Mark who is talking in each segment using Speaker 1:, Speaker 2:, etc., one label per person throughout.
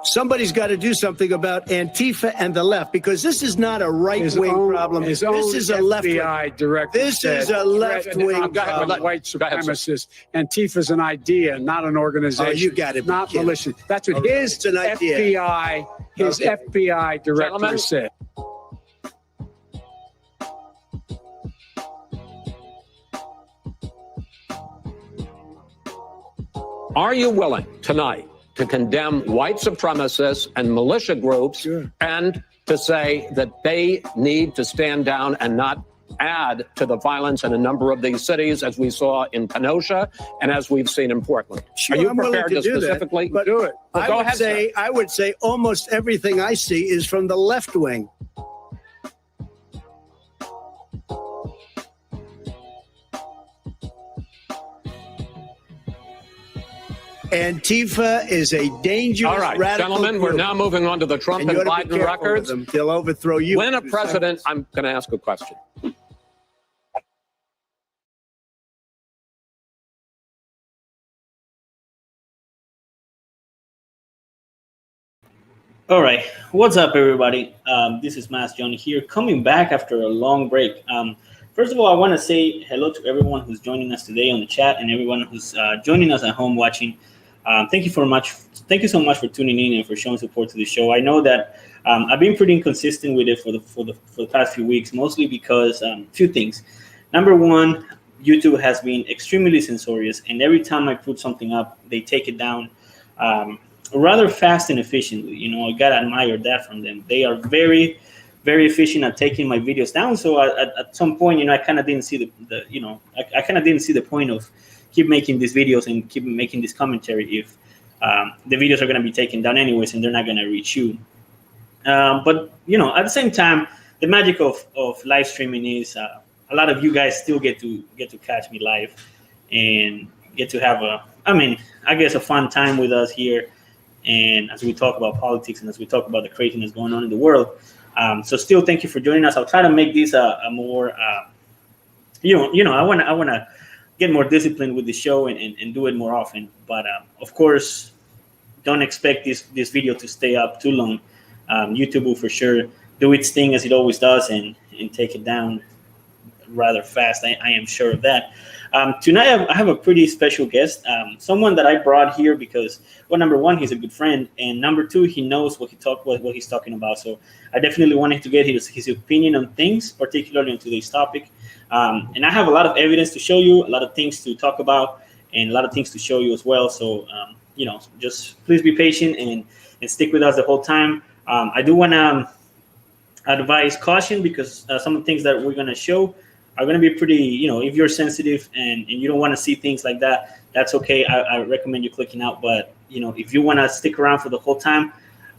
Speaker 1: somebody's got to do something about Antifa and the left, because this is not a right-wing problem. This is a left-wing.
Speaker 2: FBI director
Speaker 1: This is a left-wing problem.
Speaker 2: White supremacist. Antifa's an idea, not an organization.
Speaker 1: Oh, you got it.
Speaker 2: Not militia. That's what his FBI, FBI director said.
Speaker 3: Are you willing tonight to condemn white supremacists and militia groups and to say that they need to stand down and not add to the violence in a number of these cities, as we saw in Kenosha and as we've seen in Portland?
Speaker 1: Sure,
Speaker 3: Are you
Speaker 1: I'm
Speaker 3: prepared to
Speaker 1: do
Speaker 3: specifically
Speaker 1: that, but
Speaker 2: do it?
Speaker 3: Go ahead,
Speaker 1: I would say almost everything I see is from the left wing. Antifa is a dangerous,
Speaker 3: All right,
Speaker 1: radical
Speaker 3: gentlemen,
Speaker 1: group.
Speaker 3: we're now moving on to the Trump and
Speaker 1: you ought to be
Speaker 3: Biden
Speaker 1: careful with
Speaker 3: records.
Speaker 1: them. They'll overthrow you.
Speaker 3: When a president, I'm going to ask a question.
Speaker 4: All right, what's up, everybody? This is Mas John here, coming back after a long break. First of all, I want to say hello to everyone who's joining us today on the chat and everyone who's joining us at home watching. Thank you so much for tuning in and for showing support to the show. I know that I've been pretty inconsistent with it for the past few weeks, mostly because few things. Number one, YouTube has been extremely censorious, and every time I put something up, they take it down rather fast and efficiently. You know, I gotta admire that from them. They are very, very efficient at taking my videos down. So at some point, you know, I kind of didn't see I kind of didn't see the point of keep making these videos and keep making this commentary if the videos are going to be taken down anyways and they're not going to reach you. But you know, at the same time, the magic of live streaming is a lot of you guys still get to catch me live and get to have a fun time with us here. And as we talk about politics and as we talk about the craziness going on in the world. So still, thank you for joining us. I'll try to make this a more, I want to get more disciplined with the show and do it more often. But of course, don't expect this video to stay up too long. YouTube will for sure do its thing as it always does and take it down rather fast. I am sure of that. Tonight I have a pretty special guest, someone that I brought here because, well, number one, he's a good friend, and number two, he knows what he's talking about. So I definitely wanted to get his opinion on things, particularly on today's topic. And I have a lot of evidence to show you, a lot of things to talk about, and a lot of things to show you as well. So just please be patient and stick with us the whole time. I do want to advise caution because some of the things that we're going to show are going to be pretty, if you're sensitive and you don't want to see things like that, that's okay. I recommend you clicking out. But, if you want to stick around for the whole time,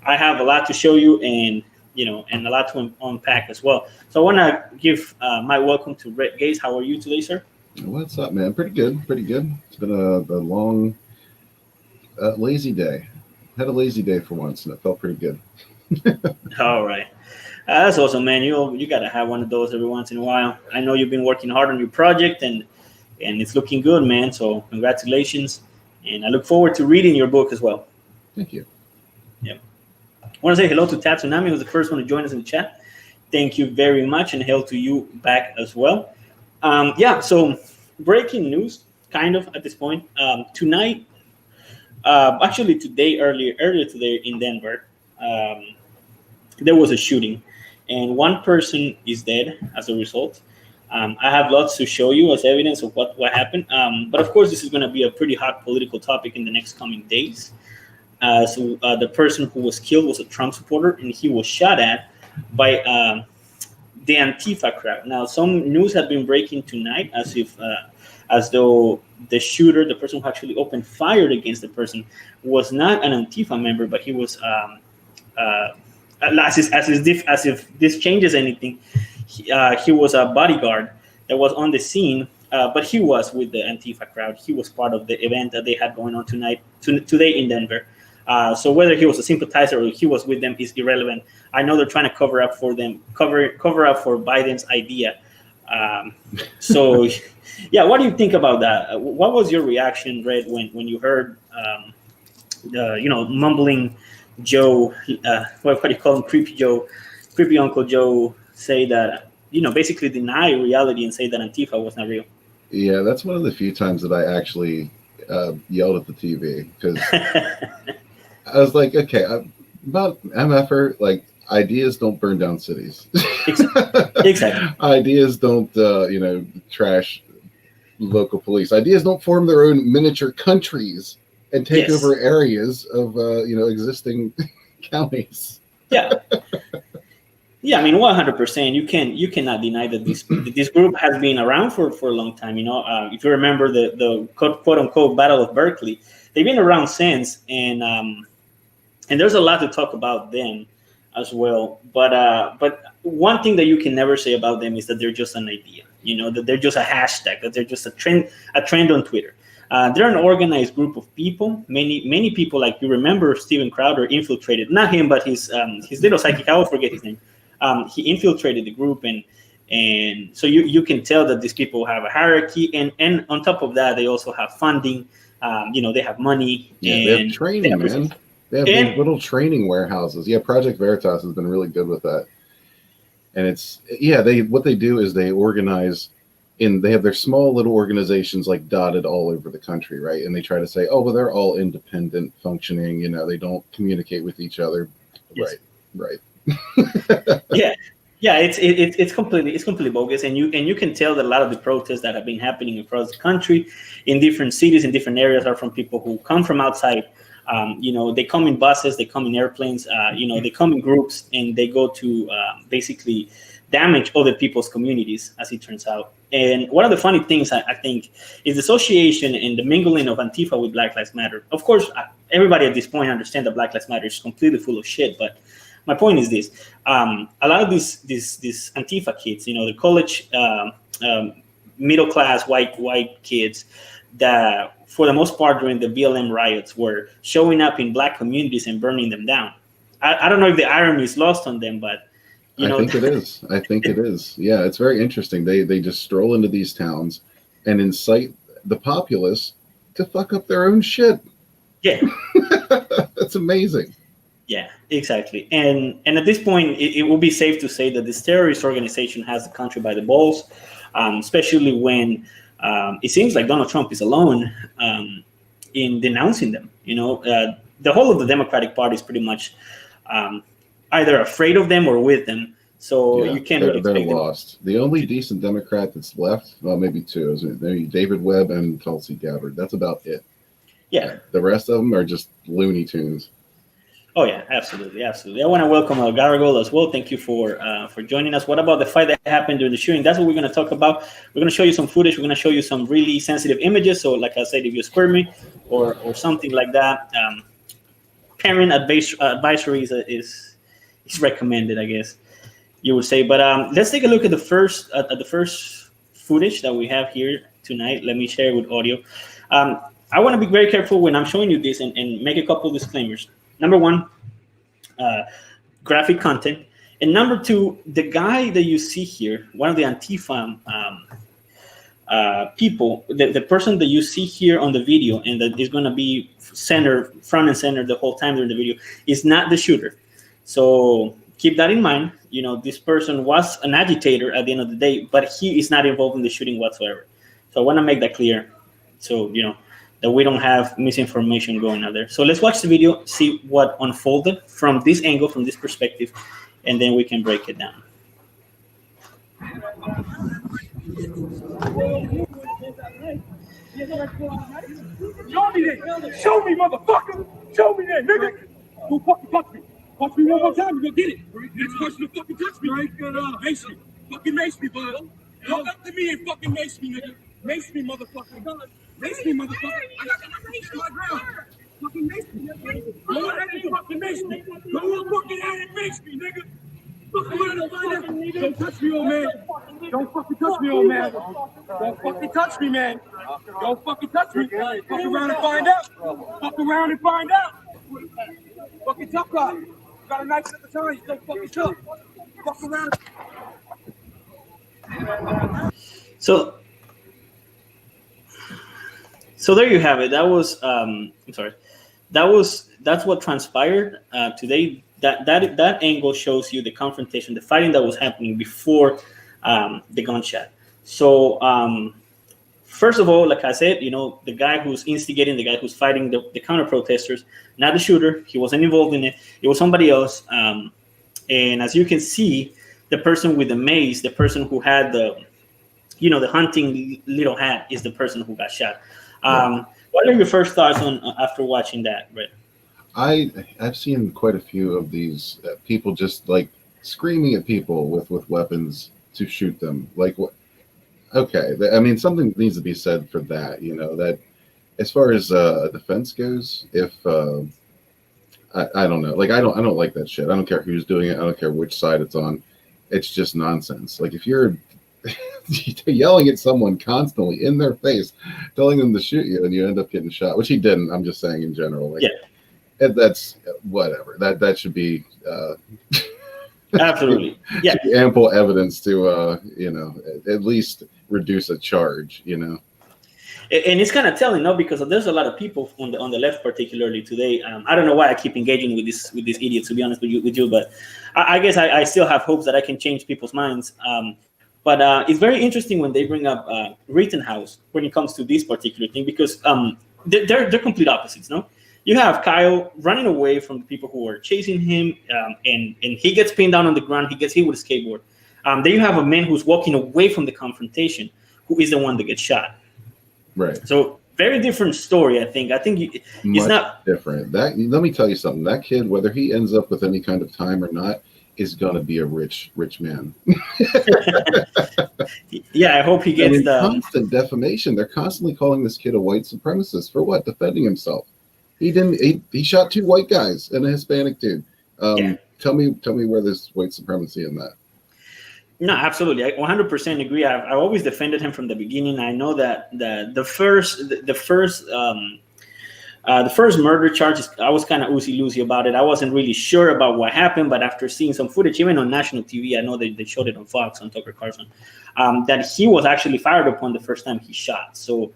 Speaker 4: I have a lot to show you and a lot to unpack as well. So I want to give my welcome to Brett Gates. How are you today, sir?
Speaker 5: What's up, man? Pretty good. It's been a long, lazy day. Had a lazy day for once, and it felt pretty good.
Speaker 4: All right. That's awesome, man. You got to have one of those every once in a while. I know you've been working hard on your project, and it's looking good, man. So congratulations. And I look forward to reading your book as well.
Speaker 5: Thank you.
Speaker 4: Yeah. I want to say hello to Tatsunami, who's the first one to join us in the chat. Thank you very much, and hail to you back as well. So breaking news, kind of at this point. Tonight, actually today, earlier today in Denver, there was a shooting. And one person is dead as a result. I have lots to show you as evidence of what happened. But of course, this is going to be a pretty hot political topic in the next coming days. So the person who was killed was a Trump supporter, and he was shot at by the Antifa crowd. Now, some news had been breaking tonight as though the shooter, the person who actually opened fire against the person, was not an Antifa member, but he was as if this changes anything, he was a bodyguard that was on the scene, but he was with the Antifa crowd. He was part of the event that they had going on today in Denver. So whether he was a sympathizer or he was with them is irrelevant. I know they're trying to cover up for Biden's idea. So, yeah, what do you think about that? What was your reaction, Red, when you heard, mumbling Joe, what do you call him, creepy Uncle Joe, say that, basically deny reality and say that Antifa was not real.
Speaker 5: Yeah, that's one of the few times that I actually yelled at the TV, because I was like, okay, I'm not MFer, like, ideas don't burn down cities.
Speaker 4: Exactly.
Speaker 5: Ideas don't, trash local police. Ideas don't form their own miniature countries and take over areas of, existing counties.
Speaker 4: Yeah. Yeah, I mean, 100%. You cannot deny that this group has been around for a long time. If you remember the quote unquote Battle of Berkeley, they've been around since, and there's a lot to talk about them as well. But one thing that you can never say about them is that they're just an idea. That they're just a hashtag, that they're just a trend on Twitter. They're an organized group of people. Many people, like you remember, Steven Crowder infiltrated, not him, but his little psychic. I will forget his name. He infiltrated the group, and so you can tell that these people have a hierarchy, and on top of that, they also have funding. They have money.
Speaker 5: Yeah, they have training, man. They have these little training warehouses. Yeah, Project Veritas has been really good with that. And what they do is they organize they have their small little organizations like dotted all over the country, right? And they try to say, oh, well, they're all independent functioning, they don't communicate with each other.
Speaker 4: Yes.
Speaker 5: Right.
Speaker 4: Yeah, it's completely bogus, and you can tell that a lot of the protests that have been happening across the country, in different cities, in different areas, are from people who come from outside. They come in buses, they come in airplanes, they come in groups, and they go to basically damage other people's communities, as it turns out. And one of the funny things I think is the association and the mingling of Antifa with Black Lives Matter. Of course, everybody at this point understands that Black Lives Matter is completely full of shit, but my point is this: a lot of these Antifa kids, the college, middle class white kids, that for the most part during the BLM riots were showing up in Black communities and burning them down. I don't know if the irony is lost on them, but
Speaker 5: I think it is. I think it is. Yeah, it's very interesting. They just stroll into these towns and incite the populace to fuck up their own shit.
Speaker 4: Yeah,
Speaker 5: that's amazing.
Speaker 4: Yeah, exactly. And at this point, it will be safe to say that this terrorist organization has the country by the balls, especially when it seems like Donald Trump is alone in denouncing them. The whole of the Democratic Party is pretty much either afraid of them or with them. So you can't really
Speaker 5: they're lost. The only decent Democrat that's left, well, maybe two, is maybe David Webb and Tulsi Gabbard. That's about it.
Speaker 4: Yeah.
Speaker 5: The rest of them are just Looney Tunes.
Speaker 4: Oh yeah, absolutely. I want to welcome Gargoyle as well. Thank you for joining us. What about the fight that happened during the shooting? That's what we're going to talk about. We're going to show you some footage. We're going to show you some really sensitive images. So, like I said, if you square me or something like that, parent advisory is recommended, I guess you would say. But let's take a look at the first footage that we have here tonight. Let me share it with audio. I want to be very careful when I'm showing you this and make a couple of disclaimers. Number one, graphic content. And number two, the guy that you see here, one of the Antifa people, the person that you see here on the video and that is going to be front and center the whole time during the video, is not the shooter. So keep that in mind. This person was an agitator at the end of the day, but he is not involved in the shooting whatsoever. So I want to make that clear. So, that we don't have misinformation going out there. So let's watch the video, see what unfolded from this angle, from this perspective, and then we can break it down.
Speaker 6: Show me, motherfucker! Show me that, nigga! Don't fucking touch me! Touch me one more time, you gonna get it! Next person to fucking touch me, right? Mace me. Fucking mace me, bud. Walk up to me and fucking mace me, nigga. Mace me, motherfucker. Mace me, motherfucker. I got my mace on my ground. Fucking mace me. Go ahead and fucking mace me. Go fucking ahead and mace me, nigga. Don't touch me, old man. Don't fucking touch me, old man. Don't fucking touch me, man. Don't fucking touch me. Fuck around and find out. Fuck around and find out. Fucking tough guy. You got a knife at the time. You so fucking tough. Fuck around.
Speaker 4: So there you have it. That was I'm sorry. that's what transpired today. That angle shows you the confrontation, the fighting that was happening before the gunshot. So first of all, like I said, the guy who's instigating, the guy who's fighting the counter protesters, not the shooter. He wasn't involved in it. It was somebody else. And as you can see, the person with the mace, the person who had the hunting little hat, is the person who got shot. What are your first thoughts on after watching that, Brett?
Speaker 5: I've seen quite a few of these people just like screaming at people with weapons to shoot them. Like, what? Okay, I mean, something needs to be said for that. That as far as defense goes, if I don't know, like I don't like that shit. I don't care who's doing it. I don't care which side it's on. It's just nonsense. Like if you're yelling at someone constantly in their face, telling them to shoot you, and you end up getting shot, which he didn't. I'm just saying in general. Like, yeah, that's whatever. That should be
Speaker 4: absolutely
Speaker 5: ample evidence to at least reduce a charge. And
Speaker 4: it's kind of telling, no, because there's a lot of people on the left, particularly today. I don't know why I keep engaging with these idiots, to be honest with you, but I guess I still have hopes that I can change people's minds. But it's very interesting when they bring up Rittenhouse when it comes to this particular thing, because they're complete opposites, no? You have Kyle running away from the people who are chasing him, and he gets pinned down on the ground. He gets hit with a skateboard. Then you have a man who's walking away from the confrontation, who is the one that gets shot.
Speaker 5: Right.
Speaker 4: So very different story, I think. It's
Speaker 5: much
Speaker 4: not
Speaker 5: different. Let me tell you something. That kid, whether he ends up with any kind of time or not, is going to be a rich man.
Speaker 4: Yeah, I hope he gets the
Speaker 5: constant defamation. They're constantly calling this kid a white supremacist for what? Defending himself. He shot two white guys and a Hispanic dude. Tell me where there's white supremacy in that.
Speaker 4: No, absolutely. I 100% agree. I've always defended him from the beginning. I know that the first murder charges, I was kind of loosey about it. I wasn't really sure about what happened, but after seeing some footage, even on national TV, I know they showed it on Fox, on Tucker Carlson, that he was actually fired upon the first time he shot. So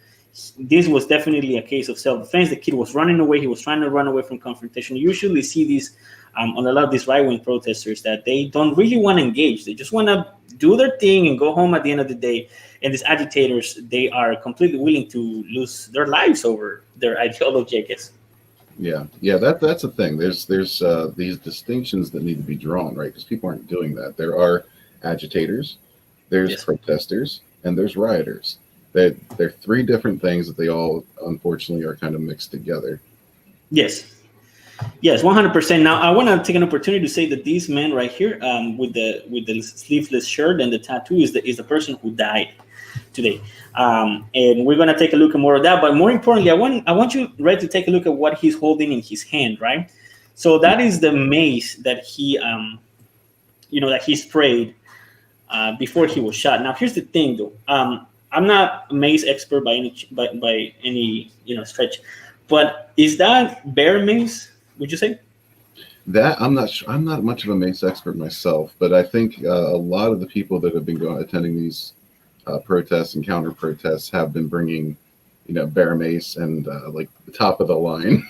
Speaker 4: this was definitely a case of self-defense. The kid was running away. He was trying to run away from confrontation. You usually see these on a lot of these right-wing protesters, that they don't really want to engage. They just want to do their thing and go home at the end of the day. And these agitators, they are completely willing to lose their lives over their ideology, I guess.
Speaker 5: Yeah, that's the thing. There's these distinctions that need to be drawn, right? Because people aren't doing that. There are agitators, there's protesters, and there's rioters. They're three different things that they all, unfortunately, are kind of mixed together.
Speaker 4: Yes, 100%. Now, I want to take an opportunity to say that this man right here, with the sleeveless shirt and the tattoo, is the person who died today. And we're going to take a look at more of that. But more importantly, I want you, Red, to take a look at what he's holding in his hand, right? So that is the mace that he, that he sprayed before he was shot. Now, here's the thing, though. I'm not a mace expert by any stretch, but is that bear mace? Would you say?
Speaker 5: That I'm not sure. I'm not much of a mace expert myself, but I think a lot of the people that have been attending these protests and counter protests have been bringing, bear mace and like the top of the line,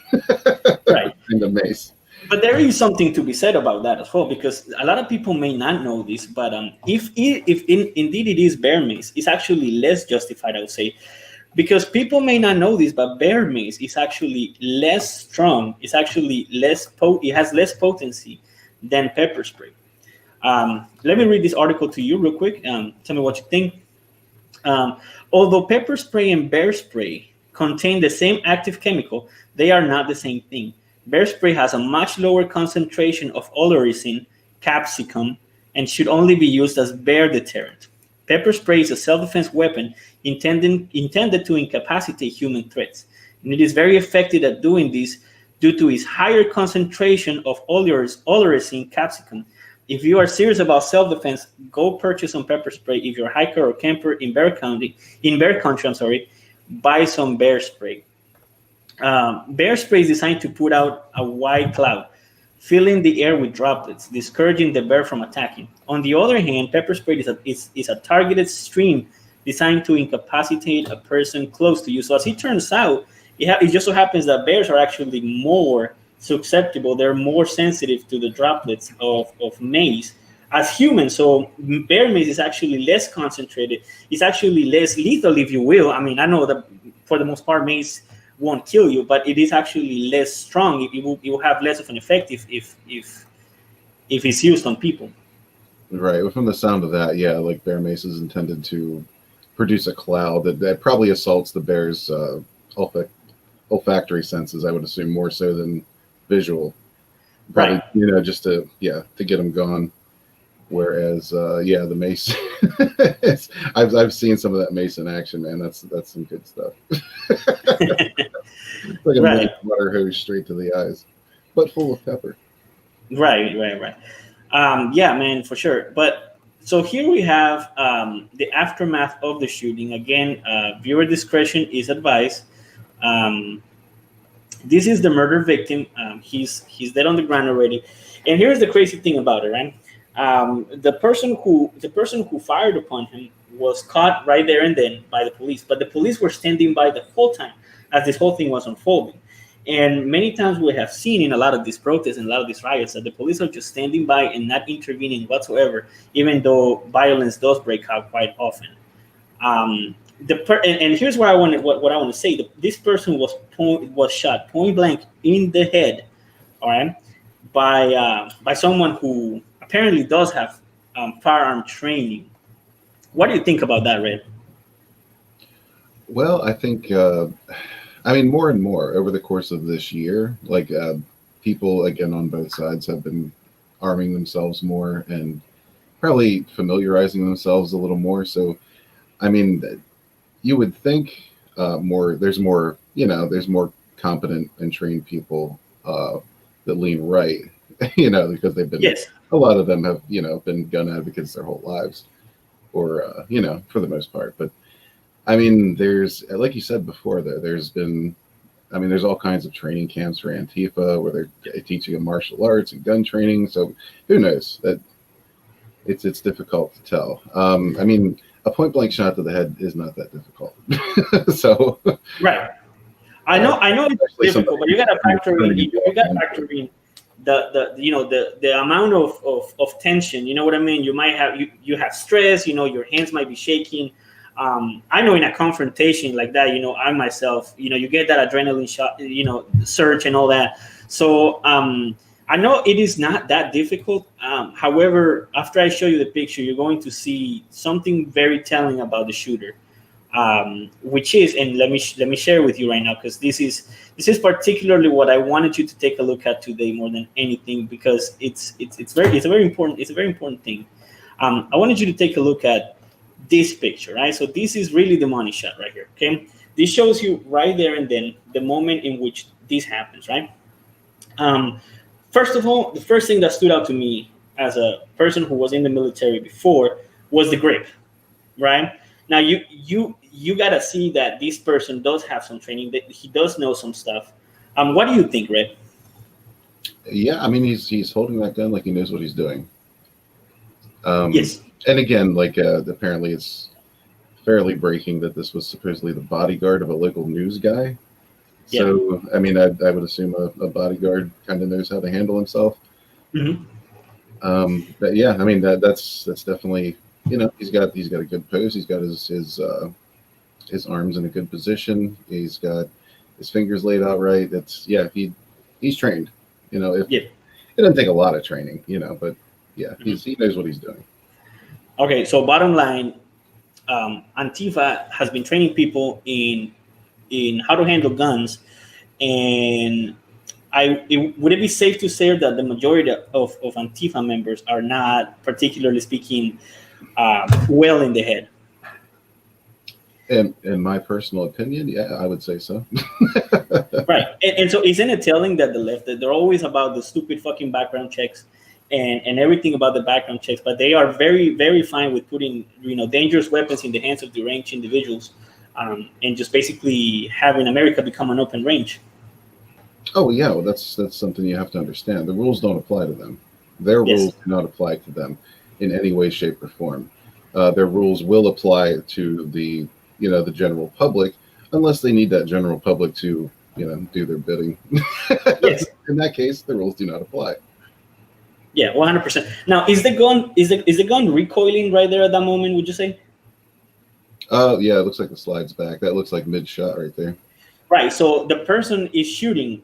Speaker 4: right?
Speaker 5: In the mace.
Speaker 4: But there is something to be said about that as well, because a lot of people may not know this, but if indeed it is bear mace, it's actually less justified, I would say, because people may not know this, but bear mace is actually less strong. It's actually it has less potency than pepper spray. Let me read this article to you real quick. Tell me what you think. Although pepper spray and bear spray contain the same active chemical, they are not the same thing. Bear spray has a much lower concentration of oloricin, capsicum, and should only be used as bear deterrent. Pepper spray is a self-defense weapon intended to incapacitate human threats, and it is very effective at doing this due to its higher concentration of oloricin, capsicum. If you are serious about self-defense, go purchase some pepper spray. If you're a hiker or camper in Bear Country, buy some bear spray. Bear spray is designed to put out a white cloud, filling the air with droplets, discouraging the bear from attacking. On the other hand, pepper spray is a targeted stream designed to incapacitate a person close to you. So as it turns out, It just so happens that bears are actually more susceptible. They're more sensitive to the droplets of mace as humans. So bear mace is actually less concentrated. It's actually less lethal, if you will. I mean, I know that for the most part, mace won't kill you, but it is actually less strong. It will have less of an effect if it's used on people.
Speaker 5: Right. Well, from the sound of that, yeah, like bear mace is intended to produce a cloud that probably assaults the bear's olfactory senses, I would assume, more so than visual. Probably,
Speaker 4: right.
Speaker 5: Just to get them gone. Whereas, the mace, I've seen some of that mace in action, man. That's some good stuff. It's like a water hose straight to the eyes, but full of pepper.
Speaker 4: Right. Yeah, man, for sure. But so here we have the aftermath of the shooting. Again, viewer discretion is advised. This is the murder victim. He's dead on the ground already. And here's the crazy thing about it, right? The person who fired upon him was caught right there and then by the police, but the police were standing by the whole time as this whole thing was unfolding. And many times we have seen in a lot of these protests and a lot of these riots that the police are just standing by and not intervening whatsoever, even though violence does break out quite often. And here's what I want to say: this person was shot point blank in the head, all right, by someone who apparently does have firearm training. What do you think about that, Red?
Speaker 5: Well, I think, more and more over the course of this year, like people, again, on both sides have been arming themselves more and probably familiarizing themselves a little more. So, I mean, you would think there's more competent and trained people that lean right, because they've been, a lot of them have, been gun advocates their whole lives, or, for the most part. But I mean, there's, like you said before, there's all kinds of training camps for Antifa where they're teaching them martial arts and gun training. So who knows? That it's difficult to tell. A point blank shot to the head is not that difficult. So
Speaker 4: right. I know it's difficult, but you got to factor in the amount of tension. You know what I mean? You might have you have stress. Your hands might be shaking. I know in a confrontation like that, I myself, you get that adrenaline shot, surge and all that. So I know it is not that difficult. However, after I show you the picture, you're going to see something very telling about the shooter, which is, and let me share with you right now, because this is particularly what I wanted you to take a look at today more than anything, because it's a very important thing. I wanted you to take a look at this picture, right? So this is really the money shot right here, okay? This shows you right there and then the moment in which this happens, right? First of all, the first thing that stood out to me as a person who was in the military before was the grip, right? Now you gotta see that this person does have some training, that he does know some stuff. What do you think, Red?
Speaker 5: Yeah, he's holding that gun like he knows what he's doing.
Speaker 4: Yes.
Speaker 5: And again, like apparently it's fairly breaking that this was supposedly the bodyguard of a local news guy. Yeah. So, I would assume a bodyguard kind of knows how to handle himself. Mm-hmm. But yeah, that's definitely, he's got a good pose. He's got his arms in a good position. He's got his fingers laid out right. He's trained. It doesn't take a lot of training, but yeah, he knows what he's doing.
Speaker 4: Okay, so bottom line, Antifa has been training people in how to handle guns, and would it be safe to say that the majority of Antifa members are not, particularly speaking, well in the head?
Speaker 5: In my personal opinion, yeah, I would say so.
Speaker 4: Right, and so isn't it telling that the left, that they're always about the stupid fucking background checks and everything about the background checks, but they are very, very fine with putting dangerous weapons in the hands of deranged individuals, and just basically having America become an open range.
Speaker 5: Oh yeah, well that's something you have to understand. The rules don't apply to them. Their rules do not apply to them in any way, shape, or form. Their rules will apply to the the general public unless they need that general public to, do their bidding.
Speaker 4: Yes.
Speaker 5: In that case, the rules do not apply.
Speaker 4: Yeah, 100%. Now, is the gun recoiling right there at that moment? Would you say?
Speaker 5: Oh, yeah, it looks like the slide's back. That looks like mid-shot right there.
Speaker 4: Right. So the person is shooting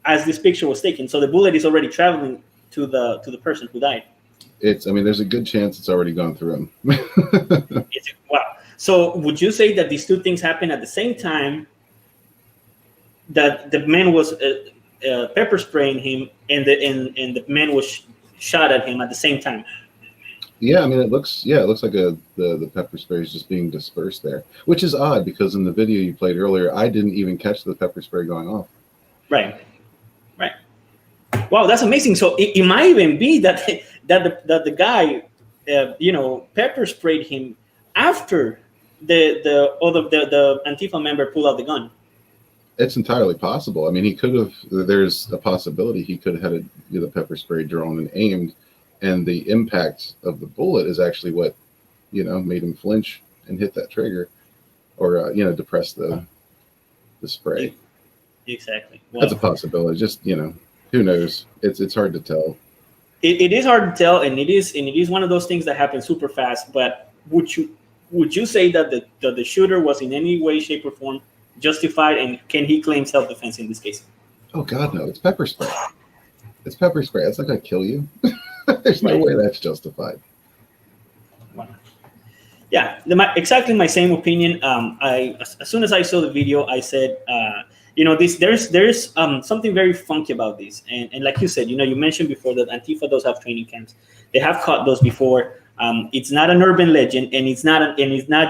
Speaker 4: as this picture was taken. So the bullet is already traveling to the person who died.
Speaker 5: There's a good chance it's already gone through him.
Speaker 4: Wow. So would you say that these two things happen at the same time? That the man was pepper spraying him, and the man was shot at him at the same time.
Speaker 5: Yeah, it looks like the pepper spray is just being dispersed there, which is odd because in the video you played earlier, I didn't even catch the pepper spray going off.
Speaker 4: Right. Wow, that's amazing. So it might even be that the guy, pepper sprayed him after the Antifa member pulled out the gun.
Speaker 5: It's entirely possible. He could have. There's a possibility he could have had the pepper spray drawn and aimed, and the impact of the bullet is actually what, made him flinch and hit that trigger, or depress the spray.
Speaker 4: Exactly. Wow.
Speaker 5: That's a possibility. Just who knows? It's hard to tell.
Speaker 4: It is hard to tell, and it is one of those things that happen super fast. But would you say that the shooter was in any way, shape, or form justified, and can he claim self-defense in this case?
Speaker 5: Oh God, no! It's pepper spray. It's pepper spray. That's not gonna kill you. There's no way that's justified.
Speaker 4: Yeah, exactly my same opinion. As soon as I saw the video, I said, there's something very funky about this, and like you said, you mentioned before that Antifa does have training camps. They have caught those before. It's not an urban legend, and it's not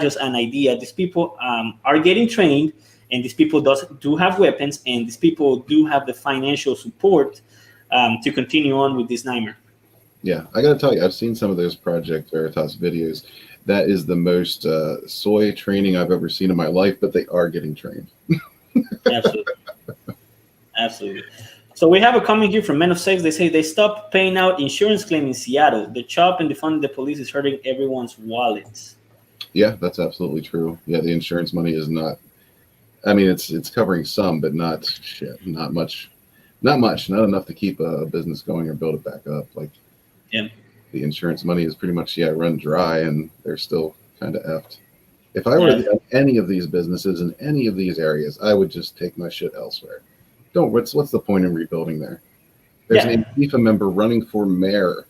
Speaker 4: just an idea. These people are getting trained, and these people do have weapons, and these people do have the financial support to continue on with this nightmare.
Speaker 5: Yeah, I got to tell you, I've seen some of those Project Veritas videos. That is the most soy training I've ever seen in my life, but they are getting trained.
Speaker 4: Absolutely. So we have a comment here from Men of Sex. They say they stopped paying out insurance claim in Seattle. The chop and defunding the police is hurting everyone's wallets.
Speaker 5: Yeah, that's absolutely true. Yeah, the insurance money is not. It's covering some, but not much. Not enough to keep a business going or build it back up. The insurance money is pretty much run dry, and they're still kind of effed. If I were any of these businesses in any of these areas, I would just take my shit elsewhere. What's the point in rebuilding there? There's an Antifa member running for mayor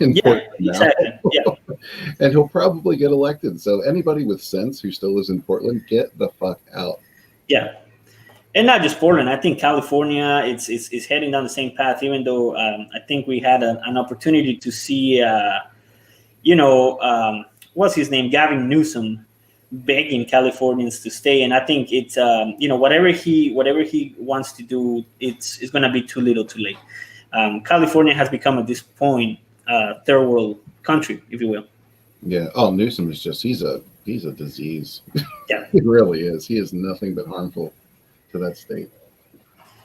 Speaker 5: in Portland now.
Speaker 4: Exactly. Yeah.
Speaker 5: And he'll probably get elected. So anybody with sense who still lives in Portland, get the fuck out.
Speaker 4: Yeah. And not just Portland. I think California is heading down the same path, even though I think we had an opportunity to see, what's his name? Gavin Newsom begging Californians to stay. And I think it's, whatever he wants to do, it's going to be too little too late. California has become at this point third world country, if you will.
Speaker 5: Yeah. Oh, Newsom is just, he's a disease.
Speaker 4: Yeah.
Speaker 5: He really is. He is nothing but harmful to that state.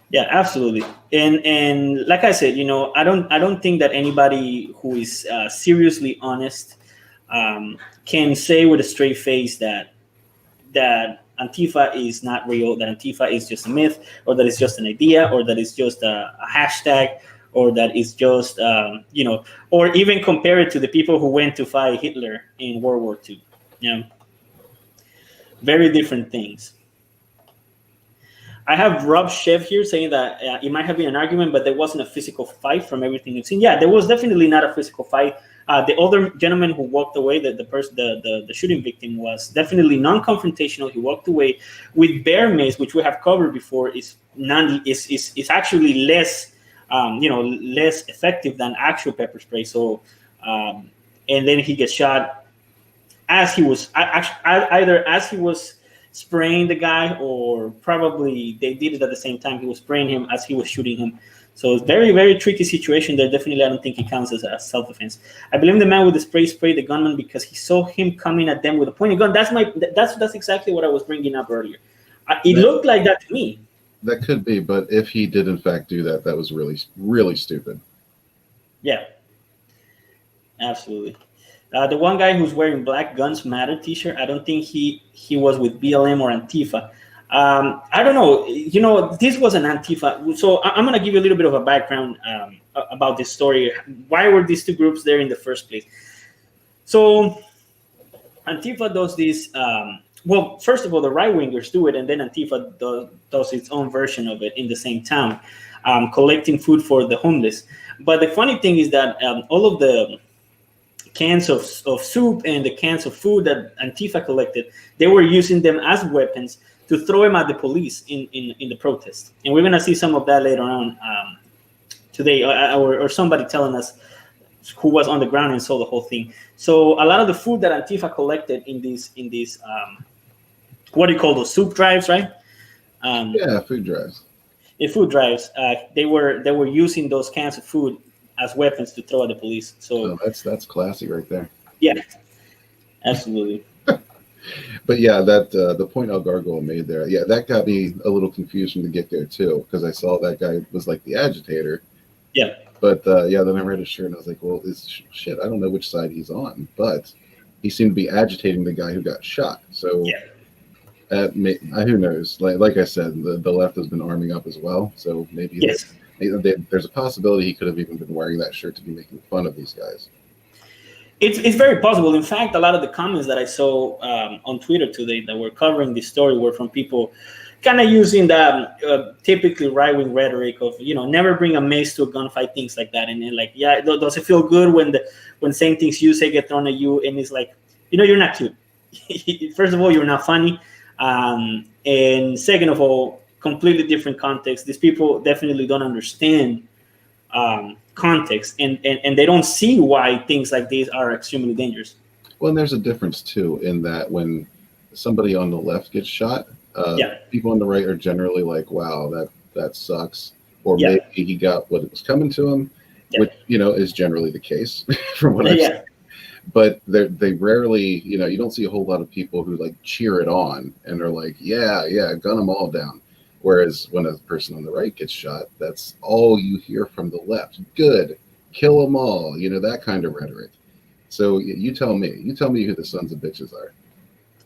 Speaker 4: Yeah, absolutely. And like I said, I don't think that anybody who is seriously honest can say with a straight face that Antifa is not real, that Antifa is just a myth, or that it's just an idea, or that it's just a hashtag, or that it's just or even compare it to the people who went to fight Hitler in World War II. Very different things. I have Rob Shev here saying that it might have been an argument, but there wasn't a physical fight from everything you've seen. Yeah, there was definitely not a physical fight. The other gentleman who walked away, the shooting victim, was definitely non-confrontational. He walked away with bear mace, which we have covered before, is actually less effective than actual pepper spray. So, and then he gets shot as he was either as he was spraying the guy, or probably they did it at the same time. He was spraying him as he was shooting him. So it's very, very tricky situation there. Definitely, I don't think it counts as self-defense. I blame the man with the spray sprayed the gunman because he saw him coming at them with a pointed gun. That's exactly what I was bringing up earlier. It looked like that to me.
Speaker 5: That could be, but if he did in fact do that, that was really, really stupid.
Speaker 4: Yeah, absolutely. The one guy who's wearing Black Guns Matter T-shirt, I don't think he was with BLM or Antifa. I don't know. This was an Antifa. So I'm going to give you a little bit of a background about this story. Why were these two groups there in the first place? So Antifa does this. Well, first of all, the right-wingers do it, and then Antifa does its own version of it in the same town, collecting food for the homeless. But the funny thing is that all of the cans of soup and the cans of food that Antifa collected, they were using them as weapons to throw them at the police in the protest. And we're going to see some of that later on today, or somebody telling us who was on the ground and saw the whole thing. So a lot of the food that Antifa collected in these what do you call those, soup drives, right?
Speaker 5: Yeah, food drives.
Speaker 4: In food drives, they were using those cans of food as weapons to throw at the police. So
Speaker 5: that's classy right there.
Speaker 4: Yeah, absolutely.
Speaker 5: But yeah, that the point El Gargoyle made there, yeah, that got me a little confused from the get-go too, because I saw that guy was like the agitator.
Speaker 4: Yeah.
Speaker 5: But yeah, then I read his shirt and I was like, well, shit, I don't know which side he's on, but he seemed to be agitating the guy who got shot. So yeah. Who knows? Like I said, the left has been arming up as well. So maybe there's a possibility he could have even been wearing that shirt to be making fun of these guys.
Speaker 4: It's very possible. In fact, a lot of the comments that I saw on Twitter today that were covering this story were from people kind of using that typically right-wing rhetoric of, never bring a mace to a gunfight, things like that. And then like, yeah, does it feel good when same things you say get thrown at you? And it's like, you're not cute. First of all, you're not funny. And second of all, completely different context. These people definitely don't understand context, and they don't see why things like these are extremely dangerous.
Speaker 5: Well, and there's a difference too in that when somebody on the left gets shot, people on the right are generally like, wow, that sucks, or maybe he got what was coming to him, which is generally the case from what I've seen. But they rarely, you don't see a whole lot of people who like cheer it on and are like, yeah, gun them all down. Whereas when a person on the right gets shot, that's all you hear from the left. Good, kill them all, that kind of rhetoric. So you tell me who the sons of bitches are.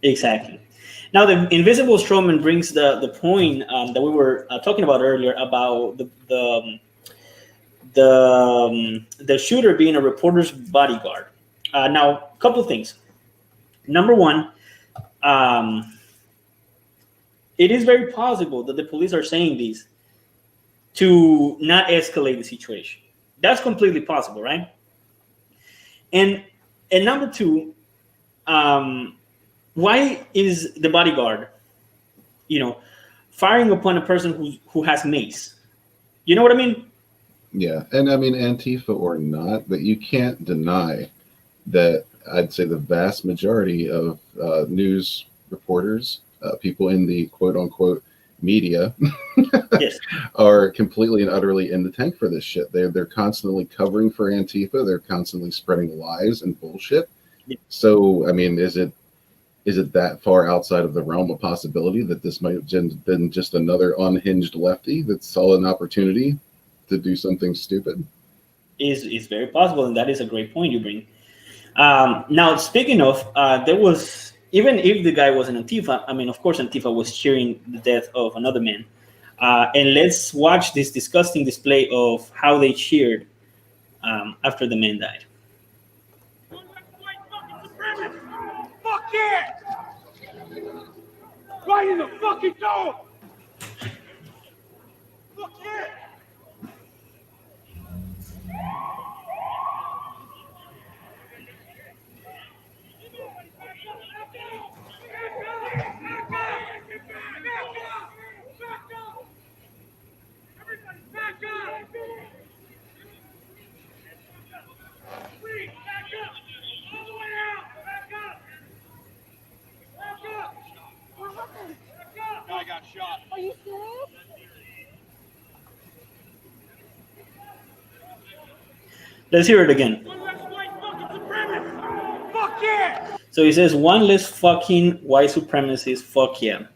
Speaker 5: Exactly.
Speaker 4: Now, the Invisible Strawman brings the point that we were talking about earlier about the shooter being a reporter's bodyguard. Now, a couple of things. Number one, it is very possible that the police are saying this to not escalate the situation. That's completely possible, right? And number two, why is the bodyguard, firing upon a person who has mace? You know what I mean?
Speaker 5: Yeah, and I mean, Antifa or not, but you can't deny that I'd say the vast majority of news reporters, people in the quote unquote media are completely and utterly in the tank for this shit. They're constantly covering for Antifa. They're constantly spreading lies and bullshit. Yeah. So, I mean, is it that far outside of the realm of possibility that this might have been just another unhinged lefty that saw an opportunity to do something stupid?
Speaker 4: Is very possible, and that is a great point you bring. Now, speaking of, there was, even if the guy was an Antifa, I mean, of course, Antifa was cheering the death of another man. And let's watch this disgusting display of how they cheered after the man died.
Speaker 6: Fuck yeah! Right in the fucking door! Fuck yeah! I got shot. Are you serious?
Speaker 4: Let's hear it again.
Speaker 6: One less white fucking supremacist. Fuck yeah!
Speaker 4: So he says, one less fucking white supremacist. Fuck yeah.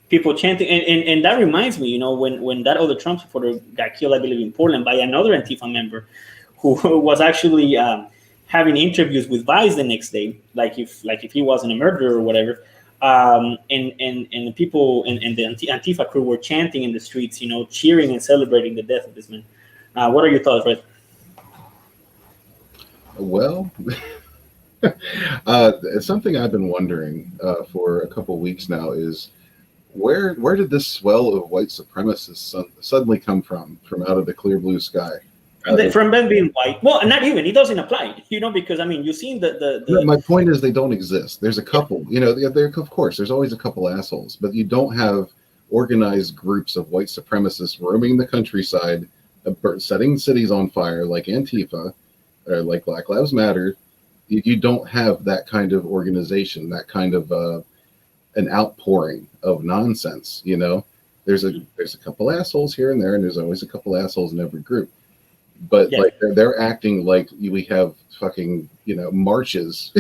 Speaker 4: People chanting, and that reminds me, when that other Trump supporter got killed, I believe in Portland, by another Antifa member who was actually having interviews with Vice the next day, like if he wasn't a murderer or whatever. And the people and the Antifa crew were chanting in the streets, cheering and celebrating the death of this man. What are your thoughts, Red?
Speaker 5: Well, something I've been wondering for a couple weeks now is where did this swell of white supremacists suddenly come from out of the clear blue sky?
Speaker 4: From them being white. Well, not even. It doesn't apply, because, you've seen the...
Speaker 5: My point is they don't exist. There's a couple, there, of course, there's always a couple assholes, but you don't have organized groups of white supremacists roaming the countryside, setting cities on fire like Antifa, or like Black Lives Matter. You don't have that kind of organization, that kind of an outpouring of nonsense, There's a couple assholes here and there, and there's always a couple assholes in every group. But like they're acting like we have fucking marches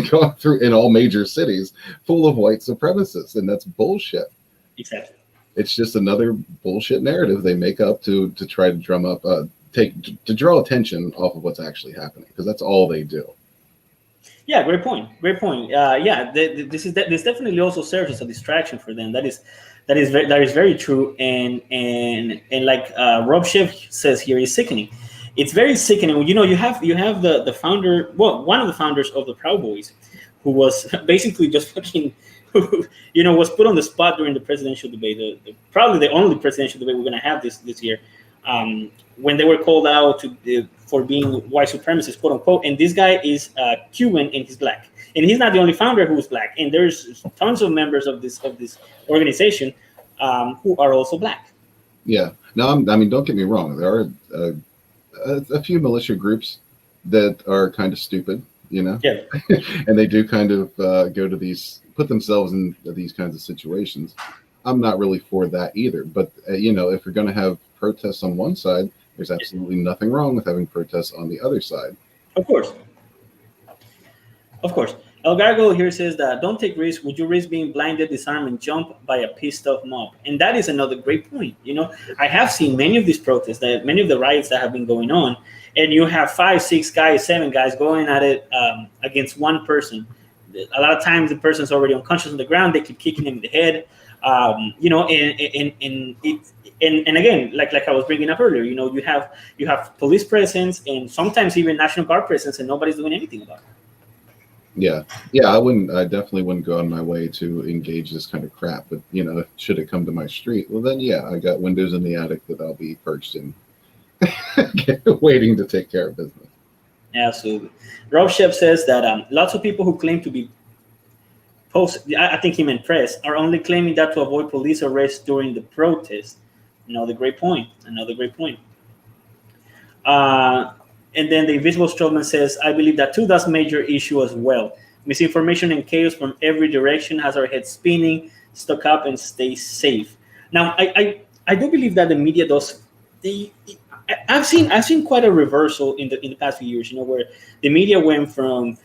Speaker 5: going through in all major cities full of white supremacists, and that's bullshit.
Speaker 4: Exactly.
Speaker 5: It's just another bullshit narrative they make up to try to drum up to draw attention off of what's actually happening, because that's all they do.
Speaker 4: Yeah, great point. This definitely also serves as a distraction for them. That is very true, and like Rob Schiff says here, is sickening. It's very sickening. You have the founder, one of the founders of the Proud Boys, who was basically just fucking, was put on the spot during the presidential debate, probably the only presidential debate we're going to have this year, when they were called out for being white supremacists, quote unquote. And this guy is Cuban and he's black, and he's not the only founder who is black. And there's tons of members of this organization who are also black.
Speaker 5: Yeah. No, don't get me wrong. There are a few militia groups that are kind of stupid, Yeah. And they do kind of put themselves in these kinds of situations. I'm not really for that either. But, if you're going to have protests on one side, there's absolutely nothing wrong with having protests on the other side.
Speaker 4: Of course. El Gargo here says that don't take risks. Would you risk being blinded, disarmed, and jumped by a pissed off mob? And that is another great point. I have seen many of these protests, many of the riots that have been going on, and you have 5, 6 guys, 7 guys going at it against one person. A lot of times the person's already unconscious on the ground. They keep kicking him in the head. And again, like I was bringing up earlier, you have police presence and sometimes even National Guard presence, and nobody's doing anything about it.
Speaker 5: Yeah. I definitely wouldn't go on my way to engage this kind of crap. But should it come to my street, well then, I got windows in the attic that I'll be perched in, waiting to take care of business.
Speaker 4: Absolutely. Rob Shep says that lots of people who claim to be I think he meant press, are only claiming that to avoid police arrest during the protest. Another great point. And then the Invisible Strawman says, I believe that too, that's a major issue as well. Misinformation and chaos from every direction has our heads spinning. Stock up and stay safe. Now, I do believe that the media does. I've seen quite a reversal in the past few years. Where the media went from,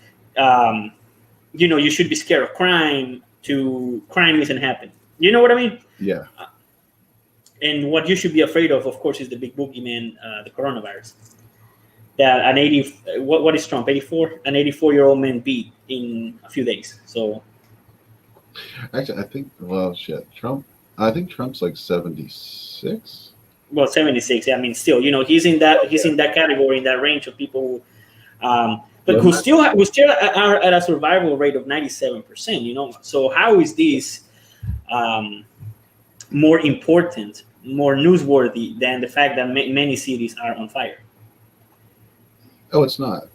Speaker 4: you should be scared of crime to crime isn't happening. You know what I mean?
Speaker 5: Yeah.
Speaker 4: And what you should be afraid of course, is the big boogeyman, the coronavirus. That what is Trump? 84? An 84-year-old man beat in a few days. So.
Speaker 5: Actually, I think Trump's like 76.
Speaker 4: Well, 76. Still, he's in that category, in that range of people who, but who still are at a survival rate of 97%. So how is this more important, more newsworthy than the fact that many cities are on fire?
Speaker 5: Oh, it's not.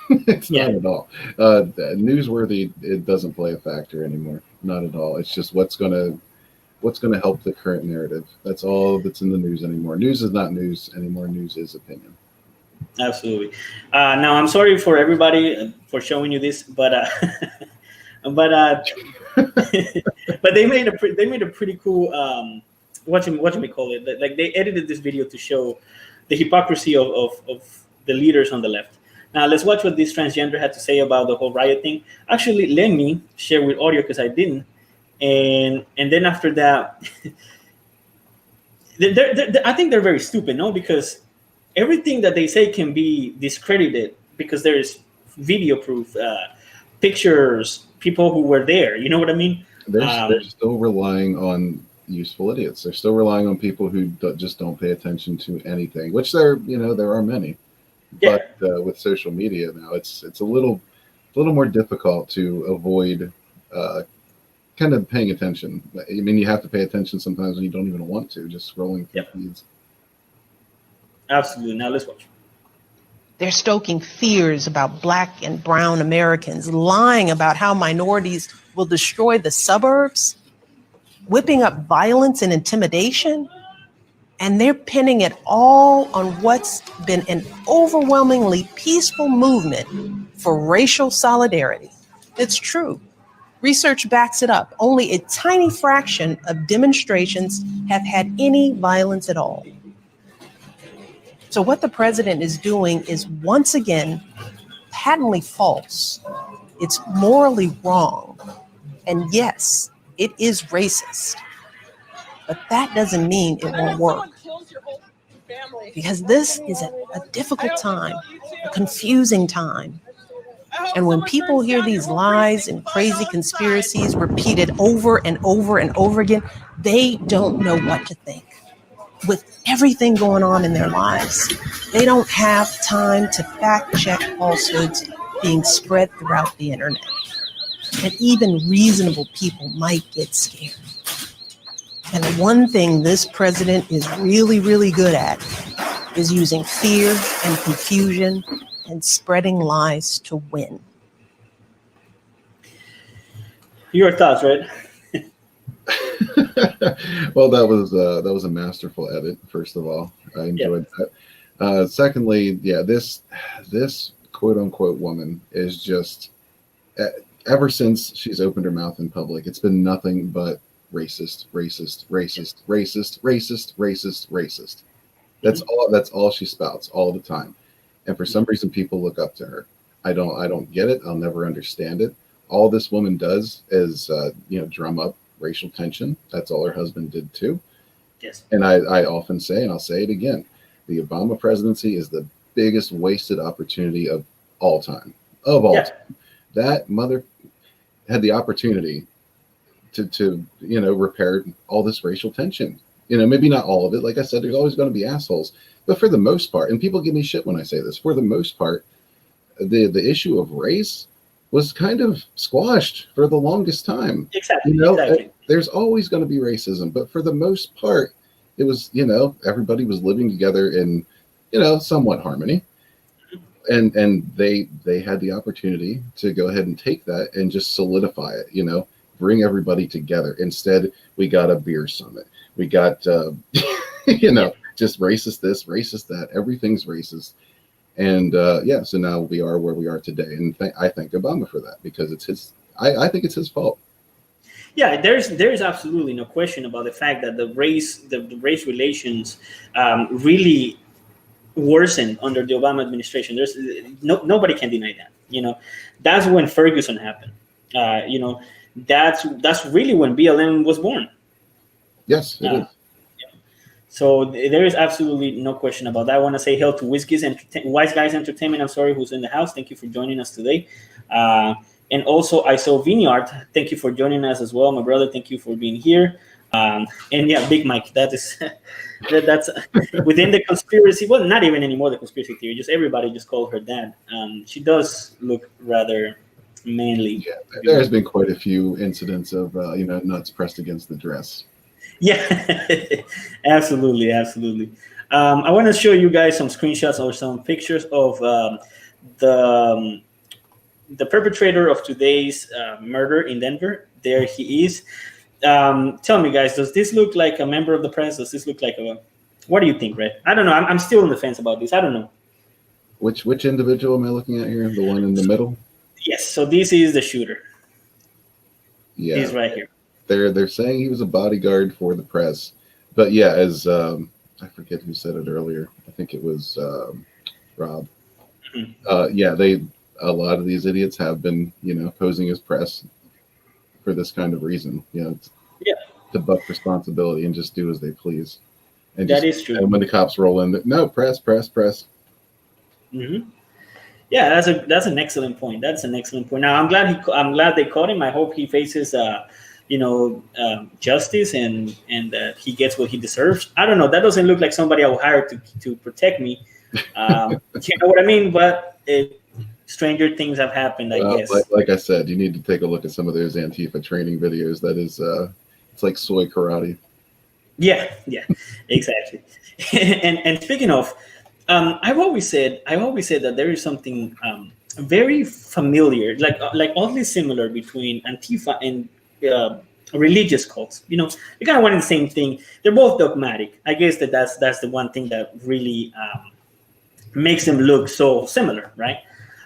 Speaker 5: It's not at all. Newsworthy, it doesn't play a factor anymore. Not at all. It's just what's going to help the current narrative. That's all that's in the news anymore. News is not news anymore. News is opinion.
Speaker 4: Absolutely. Now, I'm sorry for everybody for showing you this, but but they made a pretty cool what you call it? Like they edited this video to show the hypocrisy of the leaders on the left. Now let's watch what this transgender had to say about the whole riot thing. Actually, let me share with audio because I didn't, and then after that, I think they're very stupid, no? Because everything that they say can be discredited because there is video proof, pictures, people who were there. You know what I mean?
Speaker 5: They're still relying on useful idiots. They're still relying on people who just don't pay attention to anything, which there are many.
Speaker 4: Yeah.
Speaker 5: But with social media now, it's a little more difficult to avoid kind of paying attention. I mean, you have to pay attention sometimes when you don't even want to, just scrolling through feeds.
Speaker 4: Absolutely. Now let's watch.
Speaker 7: They're stoking fears about Black and brown Americans, lying about how minorities will destroy the suburbs, whipping up violence and intimidation. And they're pinning it all on what's been an overwhelmingly peaceful movement for racial solidarity. It's true. Research backs it up. Only a tiny fraction of demonstrations have had any violence at all. So what the president is doing is once again patently false. It's morally wrong. And yes, it is racist. But that doesn't mean it won't work. Because this is a difficult time, a confusing time. And when people hear these lies and crazy conspiracies repeated over and over and over again, they don't know what to think. With everything going on in their lives, they don't have time to fact check falsehoods being spread throughout the internet. And even reasonable people might get scared. And the one thing this president is really, really good at is using fear and confusion and spreading lies to win.
Speaker 4: Your thoughts, right?
Speaker 5: Well, that was a masterful edit. First of all, I enjoyed that. Secondly, yeah, this quote unquote woman is just ever since she's opened her mouth in public, it's been nothing but racist, racist, racist, racist, racist, racist, racist. That's all she spouts all the time. And for some reason people look up to her. I don't get it. I'll never understand it. All this woman does is drum up racial tension. That's all her husband did too.
Speaker 4: Yes.
Speaker 5: And I often say, and I'll say it again, the Obama presidency is the biggest wasted opportunity of all time. Of all time. That mother had the opportunity to repair all this racial tension. Maybe not all of it. Like I said, there's always going to be assholes. But for the most part, and people give me shit when I say this, for the most part, the issue of race was kind of squashed for the longest time.
Speaker 4: Exactly. Exactly.
Speaker 5: There's always going to be racism, but for the most part, it was, everybody was living together in, somewhat harmony. And they had the opportunity to go ahead and take that and just solidify it, bring everybody together. Instead, we got a beer summit. We got, just racist this, racist that. Everything's racist. And so now we are where we are today. And I thank Obama for that because it's his, I think it's his fault.
Speaker 4: Yeah, there's absolutely no question about the fact that the race relations really worsened under the Obama administration. There's nobody can deny that. That's when Ferguson happened. That's really when BLM was born.
Speaker 5: Yes, it is.
Speaker 4: So there is absolutely no question about that. I want to say hail to Wise Guys Entertainment. I'm sorry, who's in the house. Thank you for joining us today. And also, I saw Vineyard. Thank you for joining us as well, my brother. Thank you for being here. And yeah, Big Mike. That's within the conspiracy. Well, not even anymore the conspiracy theory. Just everybody just called her dad. She does look rather manly.
Speaker 5: Yeah, there's been quite a few incidents of nuts pressed against the dress.
Speaker 4: Yeah, absolutely. I want to show you guys some screenshots or some pictures of the perpetrator of today's murder in Denver. There he is. Tell me, guys, does this look like a member of the press? Does this look like what do you think, Red? I don't know. I'm still on the fence about this. I don't know.
Speaker 5: Which individual am I looking at here? The one in the middle?
Speaker 4: Yes. So this is the shooter.
Speaker 5: Yeah.
Speaker 4: He's right here.
Speaker 5: They're saying he was a bodyguard for the press, but yeah, as I forget who said it earlier. I think it was Rob. Mm-hmm. A lot of these idiots have been posing as press for this kind of reason. To buck responsibility and just do as they please. And
Speaker 4: that is true.
Speaker 5: And when the cops roll in, no, press.
Speaker 4: Mm-hmm. Yeah, that's an excellent point. That's an excellent point. Now I'm glad they caught him. I hope he faces justice and that he gets what he deserves. I don't know. That doesn't look like somebody I will hire to protect me. You know what I mean? But stranger things have happened, I guess.
Speaker 5: Like I said, you need to take a look at some of those Antifa training videos. That is, it's like soy karate.
Speaker 4: Yeah, exactly. and speaking of, I've always said that there is something very familiar, like oddly similar between Antifa and religious cults. You know, they kind of want the same thing. They're both dogmatic. I guess that's the one thing that really makes them look so similar, right?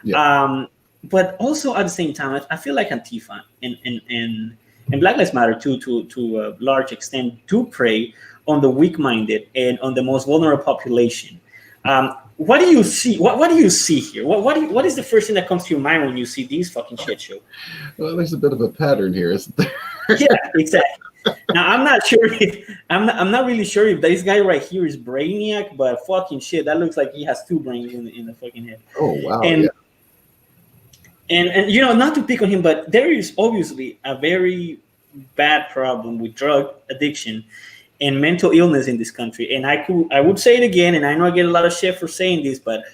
Speaker 4: Yeah. But also at the same time, I feel like Antifa and Black Lives Matter to a large extent do prey on the weak-minded and on the most vulnerable population. What do you see? What do you see here? What is the first thing that comes to your mind when you see these fucking shit show?
Speaker 5: Well, there's a bit of a pattern here, isn't there?
Speaker 4: Yeah, exactly. Now I'm not really sure if this guy right here is Brainiac, but fucking shit, that looks like he has two brains in the fucking head.
Speaker 5: Oh wow.
Speaker 4: And you know, not to pick on him, but there is obviously a very bad problem with drug addiction and mental illness in this country. And I would say it again, and I know I get a lot of shit for saying this, but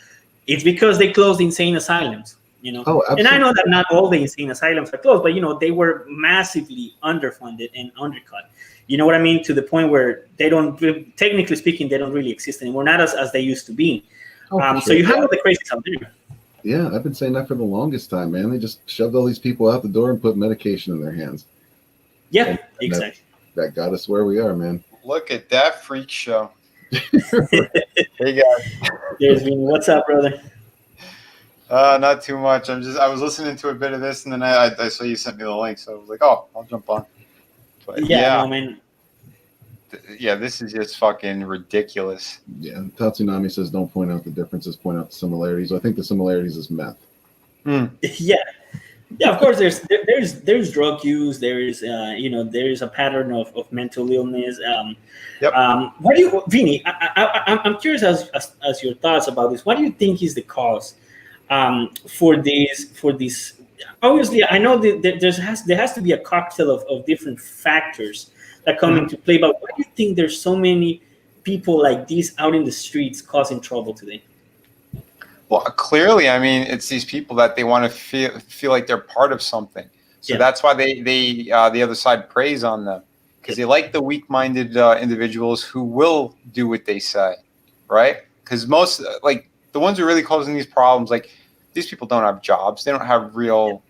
Speaker 4: it's because they closed insane asylums, you know. Oh, absolutely. And I know that not all the insane asylums are closed, but you know, they were massively underfunded and undercut. You know what I mean? To the point where they don't, technically speaking, they don't really exist anymore, not as they used to be. So you have all the crazies out there.
Speaker 5: Yeah, I've been saying that for the longest time, man. They just shoved all these people out the door and put medication in their hands.
Speaker 4: Yeah,
Speaker 5: and
Speaker 4: exactly.
Speaker 5: That got us where we are, man.
Speaker 8: Look at that freak show. Hey guys.
Speaker 4: There's Vini. What's up, brother?
Speaker 8: Not too much. I was listening to a bit of this, and then I saw you sent me the link, so I was like, oh, I'll jump on. But
Speaker 4: yeah, man.
Speaker 8: Yeah, this is just fucking ridiculous.
Speaker 5: Yeah, Tatsunami says don't point out the differences, point out the similarities. I think the similarities is meth.
Speaker 4: Yeah, of course. There's drug use. There is there is a pattern of mental illness. What do you, Vini? I'm curious as your thoughts about this. What do you think is the cause for this? Obviously, I know that there has to be a cocktail of different factors that come into play. But why do you think there's so many people like these out in the streets causing trouble today?
Speaker 8: Well, clearly, I mean, it's these people that they want to feel like they're part of something. So that's why they the other side preys on them, because they like the weak-minded individuals who will do what they say, right? Because most, like, the ones who are really causing these problems, like, these people don't have jobs. They don't have real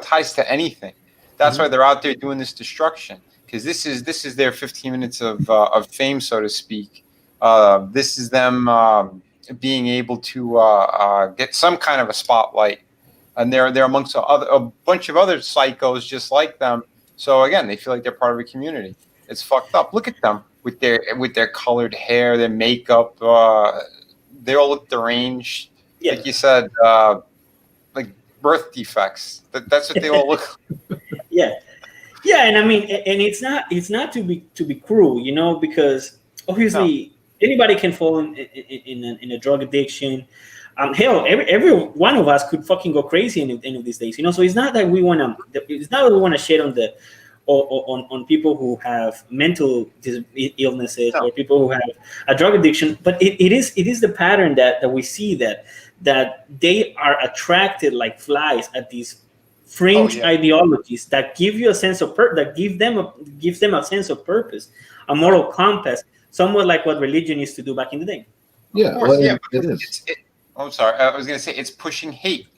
Speaker 8: ties to anything. That's why they're out there doing this destruction, because this is their 15 minutes of fame, so to speak. This is them being able to get some kind of a spotlight, and they're amongst a bunch of other psychos just like them. So again, they feel like they're part of a community. It's fucked up. Look at them with their colored hair, their makeup. They all look deranged, like you said, like birth defects. That's what they all look like.
Speaker 4: Yeah, and I mean, and it's not to be cruel, you know, because obviously anybody can fall in a drug addiction. Hell, every one of us could fucking go crazy in any of these days, you know. So it's not that we want to shit on on people who have mental illnesses or people who have a drug addiction, but it is the pattern that we see that they are attracted like flies at these fringe ideologies that give you a sense of that gives them a sense of purpose, a moral compass, somewhat like what religion used to do back in the day.
Speaker 5: Yeah, it is.
Speaker 8: I'm sorry, I was going to say it's pushing hate.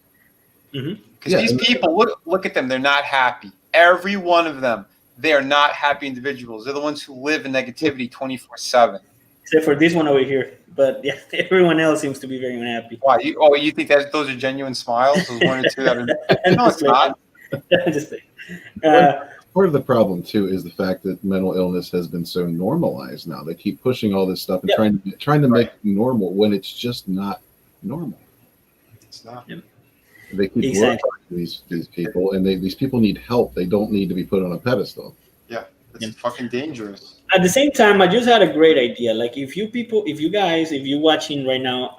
Speaker 8: Because these people, look at them, they're not happy. Every one of them, they are not happy individuals. They're the ones who live in negativity 24/7.
Speaker 4: Except for this one over here, but yeah, everyone else seems to be very unhappy.
Speaker 8: Why? You think that those are genuine smiles? Those one or two that are? No, it's not.
Speaker 5: Part of the problem too is the fact that mental illness has been so normalized now. They keep pushing all this stuff and trying to make it normal when it's just not normal.
Speaker 8: It's not.
Speaker 5: They keep working these people, and these people need help. They don't need to be put on a pedestal.
Speaker 8: Yeah. It's fucking dangerous.
Speaker 4: At the same time, I just had a great idea. Like, if you watching right now,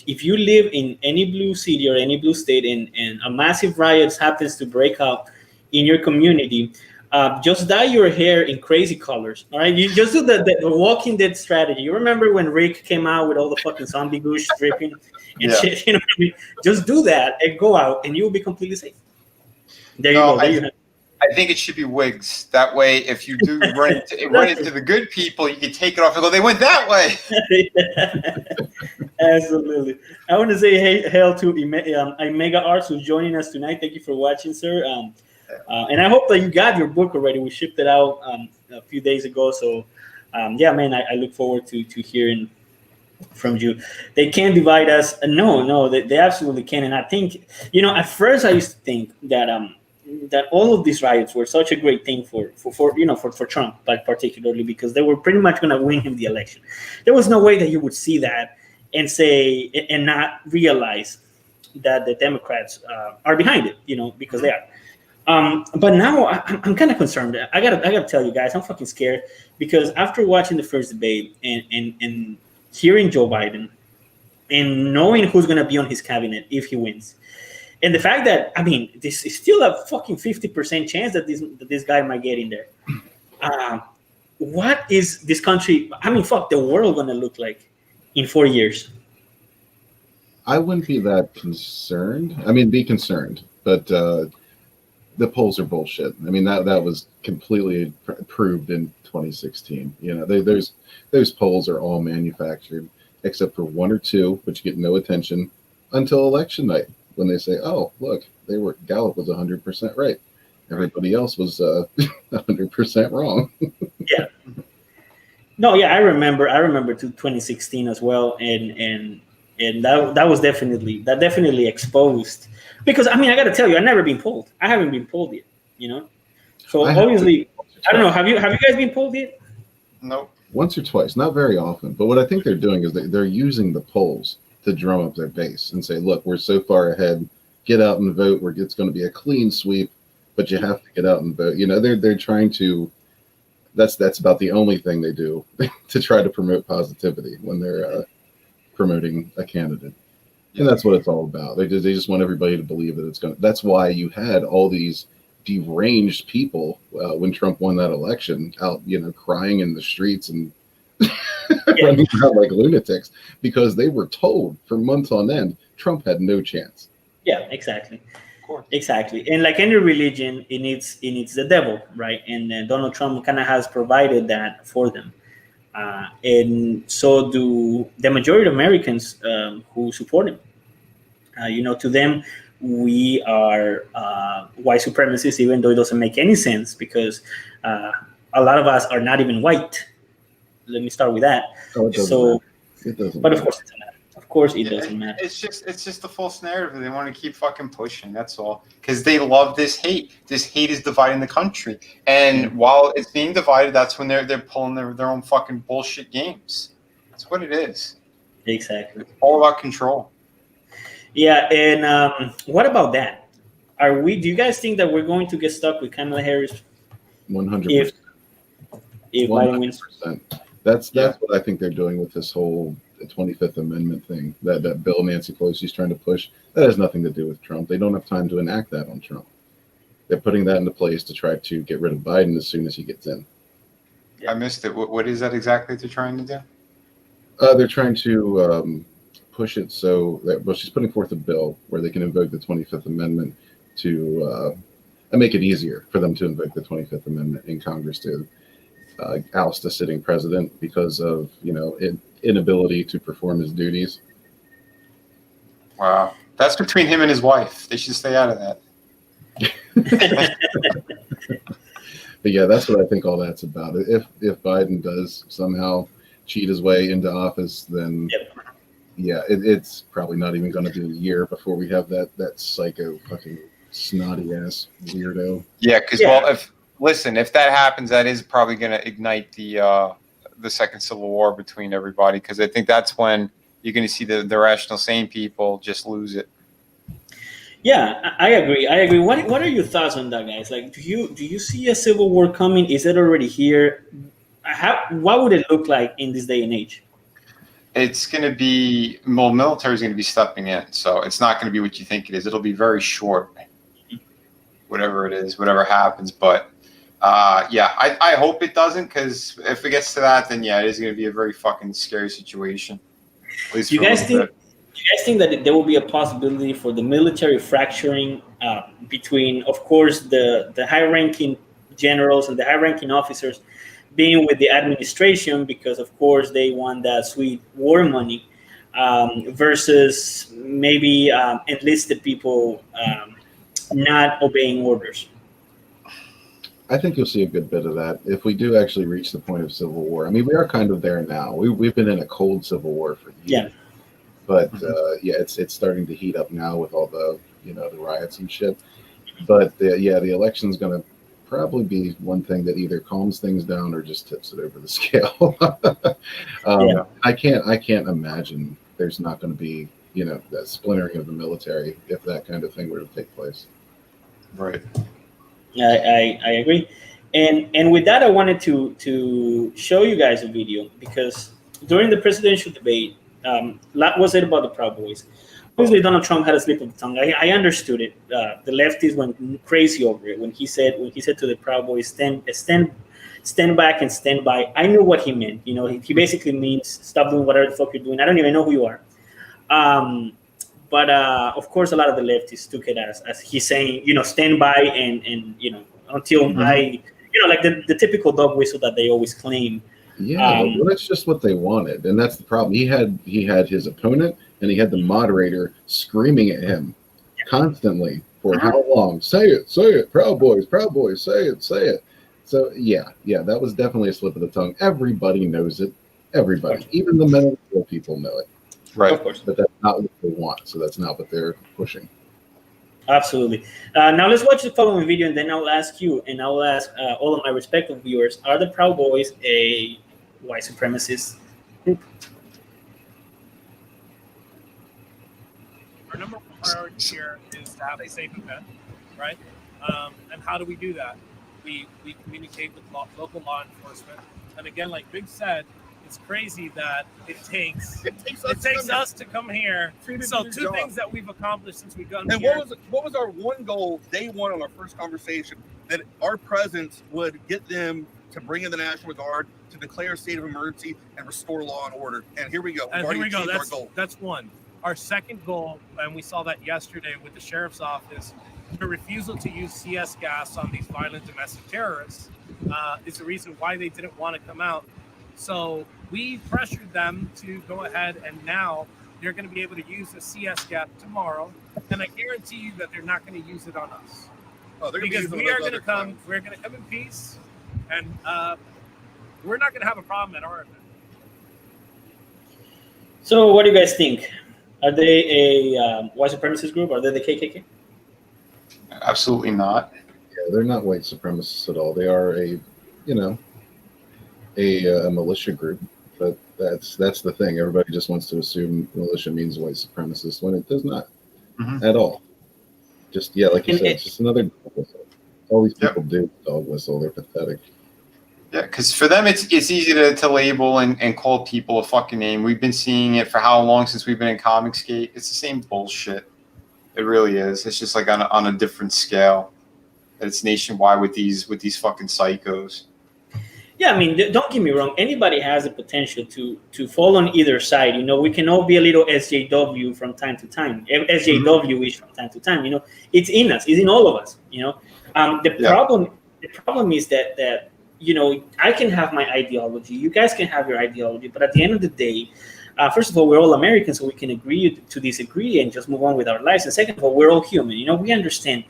Speaker 4: if you live in any blue city or any blue state, and a massive riot happens to break out in your community, just dye your hair in crazy colors. All right, you just do the Walking Dead strategy. You remember when Rick came out with all the fucking zombie goosh dripping and shit? You know what I mean? Just do that and go out, and you'll be completely safe. There you go. There you have it.
Speaker 8: I think it should be wigs. That way, if you do run into the good people, you can take it off and go, they went that way.
Speaker 4: Absolutely. I want to say hail to Imega Arts, who's joining us tonight. Thank you for watching, sir. And I hope that you got your book already. We shipped it out a few days ago. So, yeah, man, I look forward to hearing from you. They can't divide us. No, they absolutely can. And I think, at first I used to think that all of these riots were such a great thing for Trump, like particularly because they were pretty much going to win him the election. There was no way that you would see that and say and not realize that the Democrats are behind it, because they are. But now I'm kind of concerned. I gotta tell you guys, I'm fucking scared because after watching the first debate and hearing Joe Biden and knowing who's going to be on his cabinet if he wins. And the fact that, this is still a fucking 50% chance that this guy might get in there. What is this country, the world going to look like in 4 years?
Speaker 5: I wouldn't be that concerned. Be concerned, but the polls are bullshit. That was completely proved in 2016. Those polls are all manufactured, except for one or two, which get no attention until election night. When they say, "Oh, look, Gallup was 100% right. Everybody else was 100% wrong."
Speaker 4: Yeah. No, yeah, I remember 2016 as well, and that was definitely exposed because I got to tell you, I've never been polled. I haven't been polled yet. So obviously, I don't know. Have you guys been polled yet?
Speaker 8: Nope.
Speaker 5: Once or twice, not very often. But what I think they're doing is they're using the polls to drum up their base and say, look, we're so far ahead, get out and vote. It's going to be a clean sweep, but you have to get out and vote. They're trying to, that's about the only thing they do to try to promote positivity when they're promoting a candidate. And that's what it's all about. They just want everybody to believe that it's going to, that's why you had all these deranged people when Trump won that election out, crying in the streets and running around like lunatics because they were told for months on end Trump had no chance.
Speaker 4: Yeah, exactly. Exactly. And like any religion, it needs the devil, right? And Donald Trump kind of has provided that for them. And so do the majority of Americans who support him. To them, we are white supremacists, even though it doesn't make any sense because a lot of us are not even white. Let me start with that.
Speaker 5: It doesn't
Speaker 4: but
Speaker 5: matter.
Speaker 4: Of course it doesn't matter. Of course it doesn't matter.
Speaker 8: It's just the false narrative. They want to keep fucking pushing. That's all. Because they love this hate. This hate is dividing the country. And while it's being divided, that's when they're pulling their own fucking bullshit games. That's what it is.
Speaker 4: Exactly.
Speaker 8: It's all about control.
Speaker 4: Yeah, and what about that? Do you guys think that we're going to get stuck with Kamala Harris
Speaker 5: 100%.
Speaker 4: If Biden wins?
Speaker 5: That's what I think they're doing with this whole 25th Amendment thing, that bill Nancy Pelosi's trying to push. That has nothing to do with Trump. They don't have time to enact that on Trump. They're putting that into place to try to get rid of Biden as soon as he gets in.
Speaker 8: I missed it. What is that exactly they're trying to do?
Speaker 5: They're trying to push it so that, she's putting forth a bill where they can invoke the 25th Amendment to make it easier for them to invoke the 25th Amendment in Congress to oust a sitting president because of inability to perform his duties.
Speaker 8: Wow, that's between him and his wife. They should stay out of that.
Speaker 5: But yeah, that's what I think all that's about. If Biden does somehow cheat his way into office, then yeah, it's probably not even going to be a year before we have that psycho fucking snotty ass weirdo.
Speaker 8: Yeah, because if that happens, that is probably going to ignite the second civil war between everybody. Because I think that's when you're going to see the rational, sane people just lose it.
Speaker 4: Yeah, I agree. I agree. What are your thoughts on that, guys? Like, do you see a civil war coming? Is it already here? What would it look like in this day and age?
Speaker 8: It's going to be, well, military is going to be stepping in, so it's not going to be what you think it is. It'll be very short, whatever it is, whatever happens. But yeah, I hope it doesn't, because if it gets to that, then yeah, it is going to be a very fucking scary situation. At least
Speaker 4: Do you
Speaker 8: for a
Speaker 4: guys
Speaker 8: little
Speaker 4: think?
Speaker 8: bit.
Speaker 4: Do you guys think that there will be a possibility for the military fracturing between, of course, the high-ranking generals and the high-ranking officers being with the administration because, of course, they want that sweet war money versus maybe enlisted people not obeying orders?
Speaker 5: I think you'll see a good bit of that if we do actually reach the point of civil war. I mean, we are kind of there now. We've been in a cold civil war for years.
Speaker 4: Yeah.
Speaker 5: But yeah, it's starting to heat up now with all the the riots and shit. But the election's going to probably be one thing that either calms things down or just tips it over the scale. I can't imagine there's not going to be that splintering of the military if that kind of thing were to take place.
Speaker 8: Right.
Speaker 4: I agree. And with that, I wanted to show you guys a video because during the presidential debate, lot was said about the Proud Boys. Obviously, Donald Trump had a slip of the tongue. I understood it. The leftists went crazy over it when he said to the Proud Boys, stand back and stand by. I knew what he meant. He basically means stop doing whatever the fuck you're doing. I don't even know who you are. But of course, a lot of the leftists took it as he's saying, stand by and until I, like the typical dog whistle that they always claim.
Speaker 5: Yeah, well, that's just what they wanted, and that's the problem. He had his opponent, and he had the moderator screaming at him constantly for how long? Say it, Proud Boys, say it. So yeah, that was definitely a slip of the tongue. Everybody knows it. Everybody, even the mental people know it.
Speaker 8: Right.
Speaker 4: Of course.
Speaker 5: But that's not what they want, so that's not what they're pushing.
Speaker 4: Absolutely. Now let's watch the following video, and then I'll ask you, and I'll ask all of my respective viewers: are the Proud Boys a white supremacist group?
Speaker 9: Our number one priority here is to have a safe event, right? And how do we do that? We communicate with local law enforcement, and again, like Big said, it's crazy that it takes us to come here. So two things that we've accomplished since we've gotten
Speaker 6: And
Speaker 9: here.
Speaker 6: what was our one goal day one on our first conversation? That our presence would get them to bring in the National Guard, to declare a state of emergency, and restore law and order. And here we go.
Speaker 9: And
Speaker 6: We've
Speaker 9: here we go.
Speaker 6: already achieved our goal.
Speaker 9: That's one. Our second goal, and we saw that yesterday with the sheriff's office, the refusal to use CS gas on these violent domestic terrorists is the reason why they didn't want to come out. So we pressured them to go ahead, and now they're going to be able to use the CS gas tomorrow. And I guarantee you that they're not going to use it on us.
Speaker 6: Oh, they're gonna
Speaker 9: Because
Speaker 6: use
Speaker 9: we
Speaker 6: those
Speaker 9: are going to
Speaker 6: other
Speaker 9: come.
Speaker 6: crimes.
Speaker 9: We're going to come in peace, and we're not going to have a problem at our event.
Speaker 4: So what do you guys think? Are they a white supremacist group? Are they the KKK?
Speaker 8: Absolutely not.
Speaker 5: Yeah, they're not white supremacists at all. They are a militia group, but that's the thing. Everybody just wants to assume militia means white supremacist when it does not at all. Just like you said, it's just another dog whistle. All these people do dog whistle. They're pathetic.
Speaker 8: Yeah, because for them, it's easy to label and call people a fucking name. We've been seeing it for how long since we've been in Comicsgate. It's the same bullshit. It really is. It's just like on a different scale. It's nationwide with these fucking psychos.
Speaker 4: Yeah, I mean, don't get me wrong. Anybody has the potential to fall on either side. We can all be a little SJW from time to time. SJW-ish from time to time. It's in us. It's in all of us. The problem is that I can have my ideology. You guys can have your ideology. But at the end of the day, first of all, we're all Americans, so we can agree to disagree and just move on with our lives. And second of all, we're all human. We understand,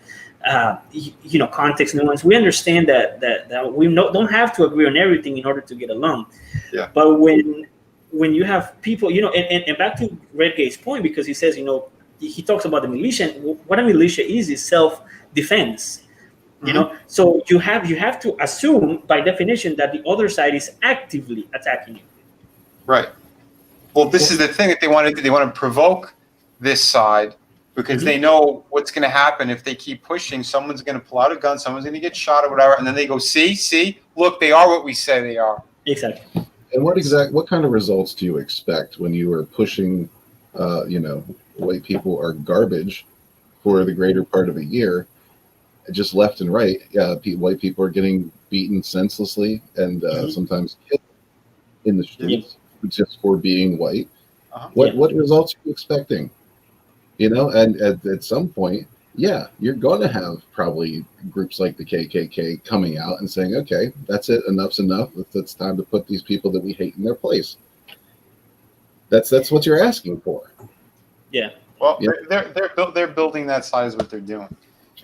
Speaker 4: context, nuance. We understand that we don't have to agree on everything in order to get along.
Speaker 8: Yeah.
Speaker 4: But when you have people, and back to Redgate's point, because he says, he talks about the militia. What a militia is self-defense. So you have to assume by definition that the other side is actively attacking you.
Speaker 8: Right. Well, this is the thing that they want to do. They want to provoke this side because they know what's going to happen if they keep pushing. Someone's going to pull out a gun, someone's going to get shot or whatever, and then they go, see, look, they are what we say they are.
Speaker 4: Exactly.
Speaker 5: And what kind of results do you expect when you are pushing, white people are garbage for the greater part of a year, just left and right? White people are getting beaten senselessly and sometimes killed in the streets just for being white. What results are you expecting? And at some point, you're going to have probably groups like the KKK coming out and saying, okay, that's it, enough's enough. It's time to put these people that we hate in their place. That's what you're asking for.
Speaker 4: Yeah.
Speaker 8: Well, they're building that side is what they're doing.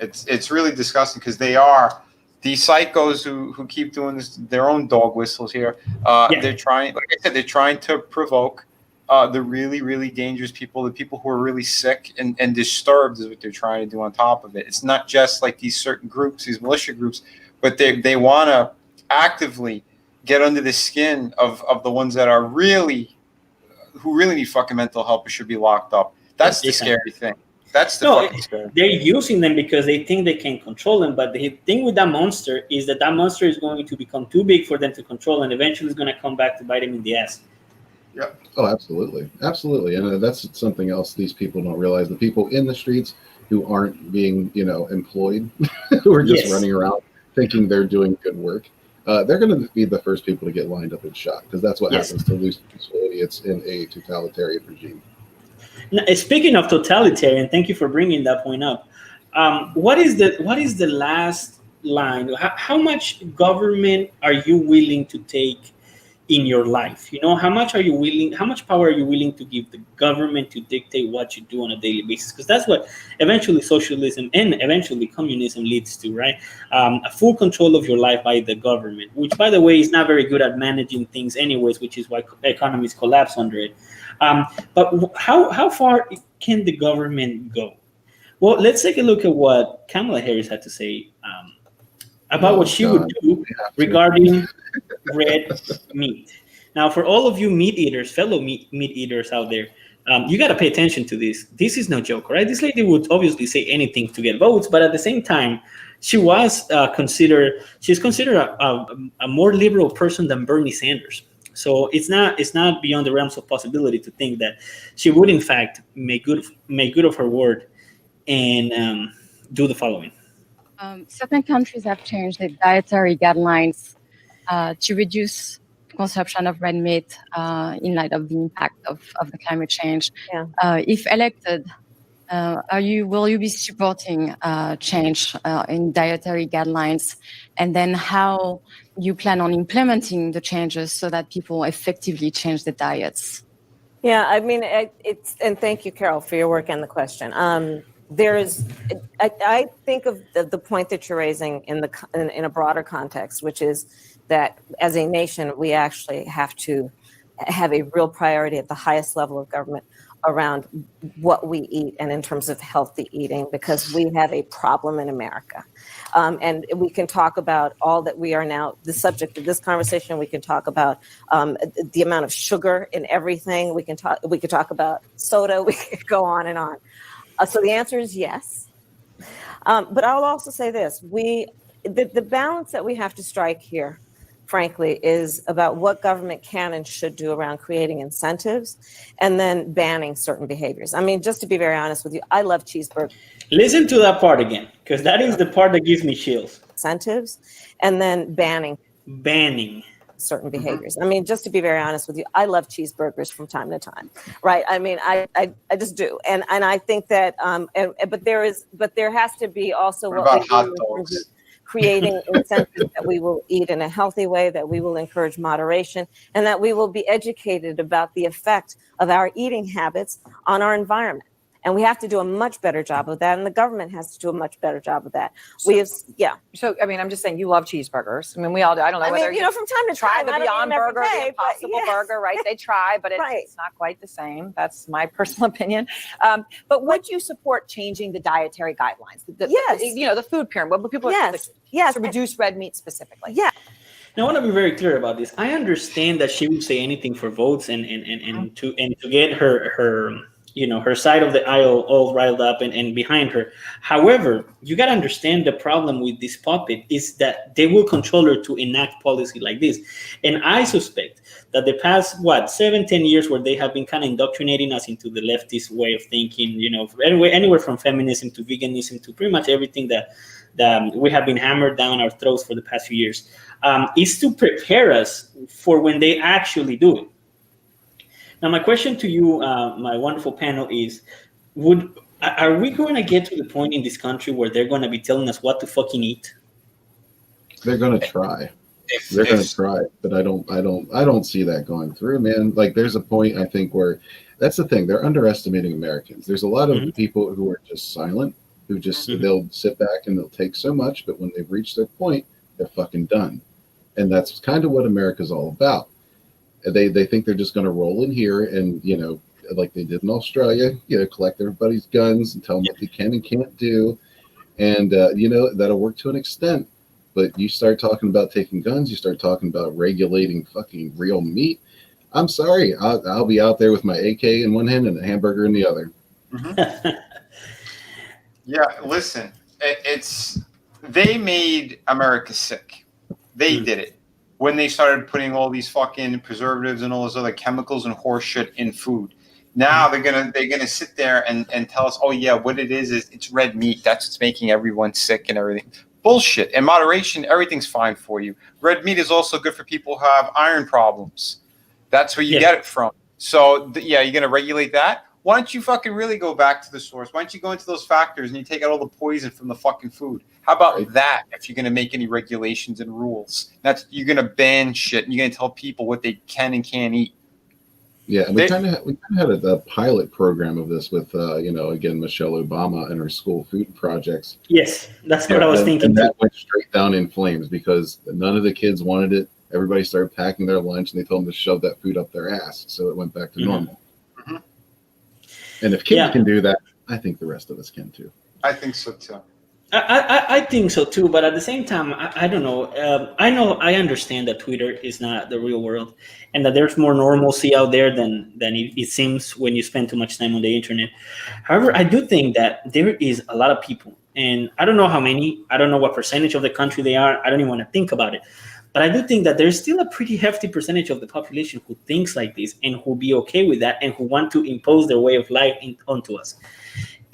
Speaker 8: It's really disgusting because they are these psychos who keep doing this, their own dog whistles here. They're trying, like I said, they're trying to provoke the really, really dangerous people, the people who are really sick and disturbed is what they're trying to do on top of it. It's not just like these certain groups, these militia groups, but they want to actively get under the skin of the ones that are who really need fucking mental help and should be locked up. That's the scary thing. That's the fucking scary.
Speaker 4: They're using them because they think they can control them. But the thing with that monster is that monster is going to become too big for them to control, and eventually it's going to come back to bite them in the ass.
Speaker 8: Yeah.
Speaker 5: Oh, absolutely. And that's something else these people don't realize. The people in the streets who aren't being, employed, who are just running around thinking they're doing good work, they're going to be the first people to get lined up and shot, because that's what happens to loose idiots in a totalitarian regime.
Speaker 4: Now, speaking of totalitarian, thank you for bringing that point up. What is the last line? How much government are you willing to take in your life? How much power are you willing to give the government to dictate what you do on a daily basis? Because that's what eventually socialism and eventually communism leads to, right? A full control of your life by the government, which, by the way, is not very good at managing things anyways, which is why economies collapse under it. But how far can the government go? Well, let's take a look at what Kamala Harris had to say about what she would do regarding red meat. Now, for all of you meat eaters, fellow meat eaters out there, you got to pay attention to this. This is no joke, right? This lady would obviously say anything to get votes, but at the same time, she's considered a more liberal person than Bernie Sanders. So it's not beyond the realms of possibility to think that she would, in fact, make good of her word and do the following.
Speaker 10: Certain countries have changed their dietary guidelines to reduce consumption of red meat in light of the impact of the climate change. If elected, will you be supporting change in dietary guidelines, and then how you plan on implementing the changes so that people effectively change their diets?
Speaker 11: Yeah, I mean, and thank you, Carol, for your work and the question. I think of the point that you're raising in a broader context, which is that as a nation, we actually have to have a real priority at the highest level of government around what we eat and in terms of healthy eating, because we have a problem in America. And we can talk about all that we are now, the subject of this conversation. We can talk about the amount of sugar in everything. We could talk about soda. We could go on and on. So the answer is yes. But I'll also say this: the balance that we have to strike here, frankly, is about what government can and should do around creating incentives and then banning certain behaviors. I mean, just to be very honest with you, I love cheeseburgers.
Speaker 4: Listen to that part again, because that is the part that gives me chills.
Speaker 11: Incentives and then banning certain behaviors. I mean, just to be very honest with you, I love cheeseburgers from time to time, right? I mean, I just do, and I think that but there has to be also
Speaker 8: what about hot dogs?
Speaker 11: Creating incentives that we will eat in a healthy way, that we will encourage moderation, and that we will be educated about the effect of our eating habits on our environment. And we have to do a much better job of that, and the government has to do a much better job of that.
Speaker 12: So, I mean, I'm just saying, you love cheeseburgers. I mean, we all do. I don't know whether
Speaker 11: from time to
Speaker 12: try
Speaker 11: time,
Speaker 12: the Beyond Burger, the Impossible Burger, right? They try, but it's not quite the same. That's my personal opinion.
Speaker 13: But would you support changing the dietary guidelines?
Speaker 11: Yes.
Speaker 13: The food pyramid. What people to reduce red meat specifically.
Speaker 11: Yeah.
Speaker 4: Now, I want to be very clear about this. I understand that she will say anything for votes and to get her her side of the aisle all riled up and behind her. However, you got to understand the problem with this puppet is that they will control her to enact policy like this. And I suspect that the past, 7-10 years where they have been kind of indoctrinating us into the leftist way of thinking, anywhere from feminism to veganism to pretty much everything that we have been hammered down our throats for the past few years, is to prepare us for when they actually do it. Now, my question to you, my wonderful panel, is: are we going to get to the point in this country where they're going to be telling us what to fucking eat?
Speaker 5: They're going to try. They're going to try, but I don't see that going through, man. Like, there's a point, I think, where that's the thing. They're underestimating Americans. There's a lot of people who are just silent, who just they'll sit back and they'll take so much, but when they've reached their point, they're fucking done. And that's kind of what America's all about. They think they're just going to roll in here and, like they did in Australia, collect everybody's guns and tell them what they can and can't do. And, that'll work to an extent. But you start talking about taking guns, you start talking about regulating fucking real meat. I'm sorry, I'll be out there with my AK in one hand and a hamburger in the other.
Speaker 8: Yeah, listen, they made America sick. They did it. When they started putting all these fucking preservatives and all those other chemicals and horse shit in food. Now they're gonna sit there and tell us, oh yeah, what it is it's red meat. That's what's making everyone sick and everything. Bullshit. In moderation, everything's fine for you. Red meat is also good for people who have iron problems. That's where you get it from. So you're gonna regulate that. Why don't you fucking really go back to the source? Why don't you go into those factors and you take out all the poison from the fucking food? How about that? If you're going to make any regulations and rules, you're going to ban shit and you're going to tell people what they can and can't eat.
Speaker 5: Yeah, and we kind of had a pilot program of this with, again, Michelle Obama and her school food projects.
Speaker 4: Yes, that's what I was thinking.
Speaker 5: And that went straight down in flames because none of the kids wanted it. Everybody started packing their lunch and they told them to shove that food up their ass. So it went back to normal. And if kids can do that, I think the rest of us can too.
Speaker 8: I think so too.
Speaker 4: I think so too, but at the same time, I don't know. I understand that Twitter is not the real world, and that there's more normalcy out there than it seems when you spend too much time on the internet. However, I do think that there is a lot of people, and I don't know how many. I don't know what percentage of the country they are. I don't even want to think about it. But I do think that there's still a pretty hefty percentage of the population who thinks like this and who be okay with that and who want to impose their way of life onto us.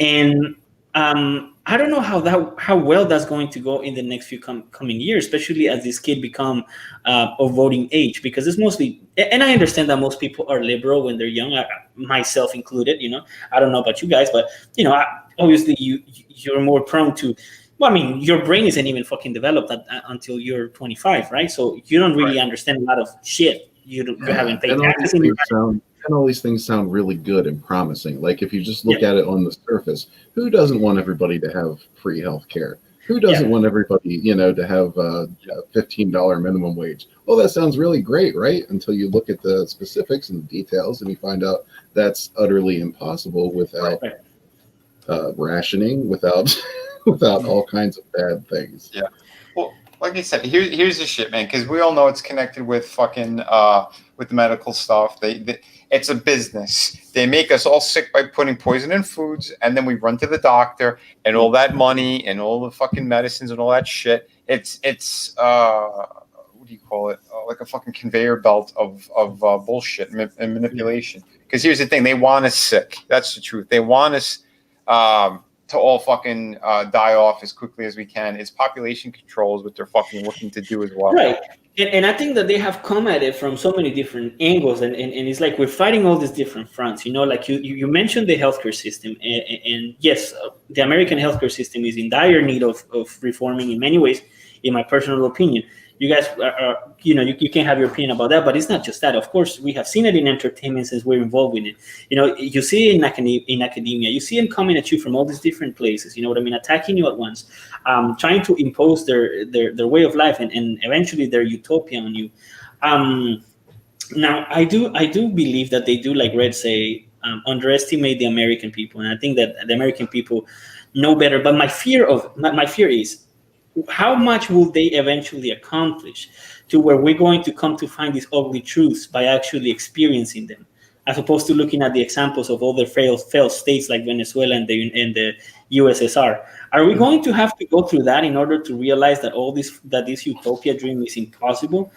Speaker 4: And I don't know how well that's going to go in the next few coming years, especially as this kid become of voting age, because it's mostly, and I understand that most people are liberal when they're young, myself included. I don't know about you guys, but obviously you're more prone to. Well, I mean, your brain isn't even fucking developed until you're 25, right? So you don't really understand a lot of shit. You haven't paid taxes.
Speaker 5: And all these things sound really good and promising. Like if you just look at it on the surface, who doesn't want everybody to have free health care? Who doesn't want everybody, to have a $15 minimum wage? Well, that sounds really great, right? Until you look at the specifics and the details and you find out that's utterly impossible without rationing, without all kinds of bad things.
Speaker 8: Yeah. Well, like I said, here's the shit, man, because we all know it's connected with fucking with the medical stuff. It's a business. They make us all sick by putting poison in foods, and then we run to the doctor, and all that money and all the fucking medicines and all that shit. It's what do you call it? Like a fucking conveyor belt of bullshit and manipulation. Because here's the thing: they want us sick. That's the truth. They want us to all fucking die off as quickly as we can. It's population control is what they're fucking looking to do as well.
Speaker 4: Right. And I think that they have come at it from so many different angles, and it's like we're fighting all these different fronts. Like you mentioned the healthcare system, and yes, the American healthcare system is in dire need of reforming in many ways, in my personal opinion. You guys are you can have your opinion about that, but it's not just that. Of course, we have seen it in entertainment since we're involved with it. You see it in academia. You see them coming at you from all these different places. You know what I mean? Attacking you at once, trying to impose their way of life and eventually their utopia on you. Now, I do believe that they do, like Red say, underestimate the American people, and I think that the American people know better. But my fear is, how much will they eventually accomplish to where we're going to come to find these ugly truths by actually experiencing them? as opposed to looking at the examples of other failed states like Venezuela and the USSR. Are we going to have to go through that in order to realize that this utopia dream is impossible?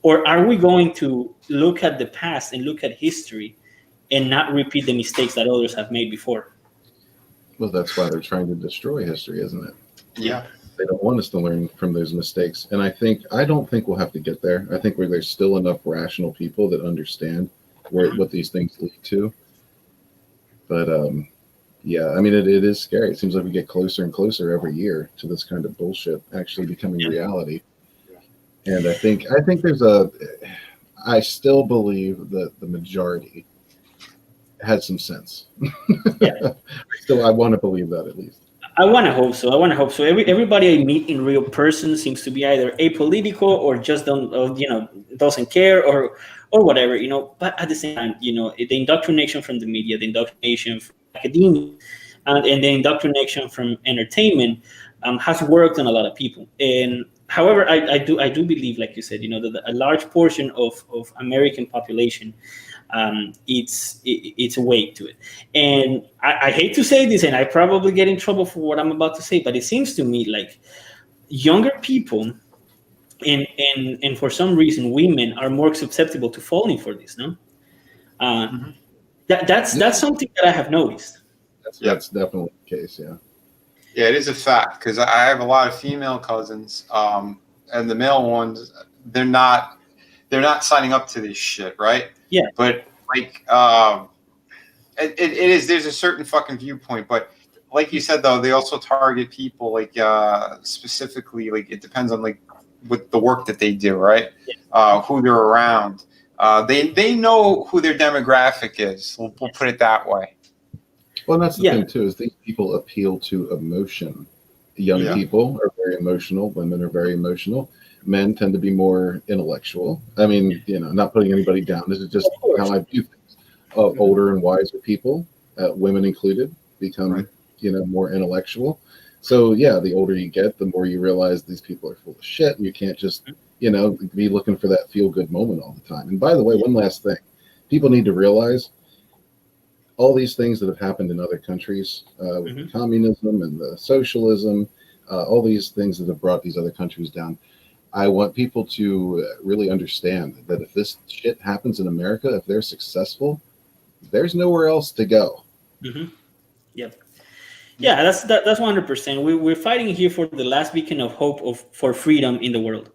Speaker 4: Or are we going to look at the past and look at history and not repeat the mistakes that others have made before?
Speaker 5: Well, that's why they're trying to destroy history, isn't it?
Speaker 8: Yeah.
Speaker 5: They don't want us to learn from those mistakes. And I don't think we'll have to get there. I think there's still enough rational people that understand what these things lead to. But yeah, I mean, it is scary. It seems like we get closer and closer every year to this kind of bullshit actually becoming reality. And I think I still believe that the majority had some sense.
Speaker 4: Yeah.
Speaker 5: I want to believe that at least.
Speaker 4: I want to hope so. Everybody I meet in real person seems to be either apolitical or just doesn't care or whatever, But at the same time, the indoctrination from the media, the indoctrination from academia, and the indoctrination from entertainment has worked on a lot of people. And however, I do believe, like you said, that a large portion of American population, it's awake to it. And I hate to say this, and I probably get in trouble for what I'm about to say, but it seems to me like younger people and for some reason women are more susceptible to falling for this, no? That's something that I have noticed.
Speaker 5: That's definitely the case, yeah.
Speaker 8: Yeah, it is a fact, because I have a lot of female cousins, and the male ones, they're not signing up to this shit, right?
Speaker 4: Yeah.
Speaker 8: But like, there's a certain fucking viewpoint, but like you said though, they also target people like specifically, like it depends on like with the work that they do, right? Yeah. Who they're around. They know who their demographic is. We'll put it that way.
Speaker 5: Well, that's the thing too, is these people appeal to emotion. Young people are very emotional. Women are very emotional. Men tend to be more intellectual. I mean, not putting anybody down. This is just how I view things. Older and wiser people, women included, become, more intellectual. So yeah, the older you get, the more you realize these people are full of shit, and you can't just, be looking for that feel-good moment all the time. And by the way, one last thing, people need to realize all these things that have happened in other countries with the communism and the socialism, all these things that have brought these other countries down. I want people to really understand that if this shit happens in America, if they're successful, there's nowhere else to go.
Speaker 4: Mm-hmm. Yep. Yeah, that's 100%. We're fighting here for the last beacon of hope for freedom in the world.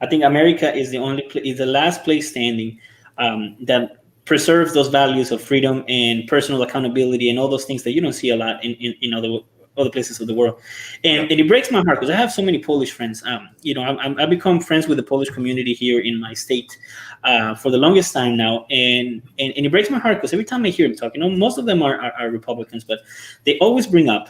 Speaker 4: I think America is the last place standing that preserves those values of freedom and personal accountability and all those things that you don't see a lot in other places of the world. And it breaks my heart because I have so many Polish friends. I've become friends with the Polish community here in my state for the longest time now. And it breaks my heart because every time I hear them talk, most of them are Republicans, but they always bring up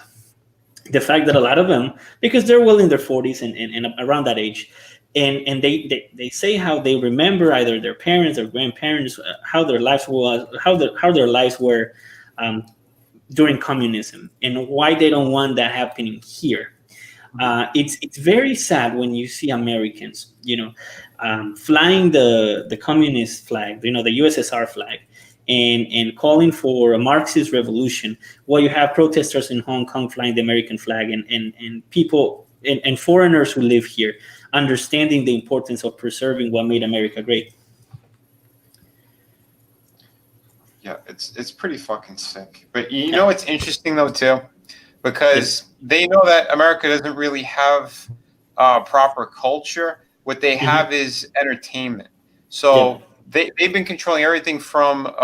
Speaker 4: the fact that a lot of them, because they're well in their 40s and around that age, and they say how they remember either their parents or grandparents, how their lives were during communism, and why they don't want that happening here. It's very sad when you see Americans, flying the communist flag, the USSR flag, and calling for a Marxist revolution, while you have protesters in Hong Kong flying the American flag, and people and foreigners who live here understanding the importance of preserving what made America great.
Speaker 8: Yeah, it's pretty fucking sick. But it's interesting though too, because they know that America doesn't really have proper culture. What they have is entertainment. So they've been controlling everything from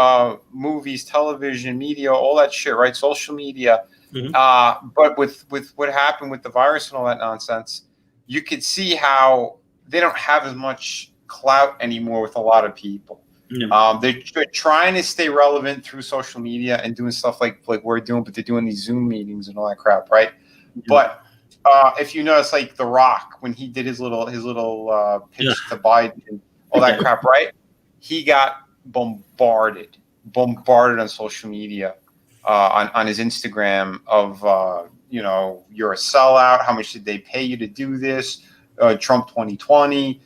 Speaker 8: movies, television, media, all that shit, right? Social media. But with what happened with the virus and all that nonsense, you could see how they don't have as much clout anymore with a lot of people. They're trying to stay relevant through social media and doing stuff like we're doing, but they're doing these Zoom meetings and all that crap, right? But if you notice, like The Rock, when he did his little pitch to Biden and all that crap, right? He got bombarded on social media, on his Instagram of you're a sellout. How much did they pay you to do this? Trump 2020.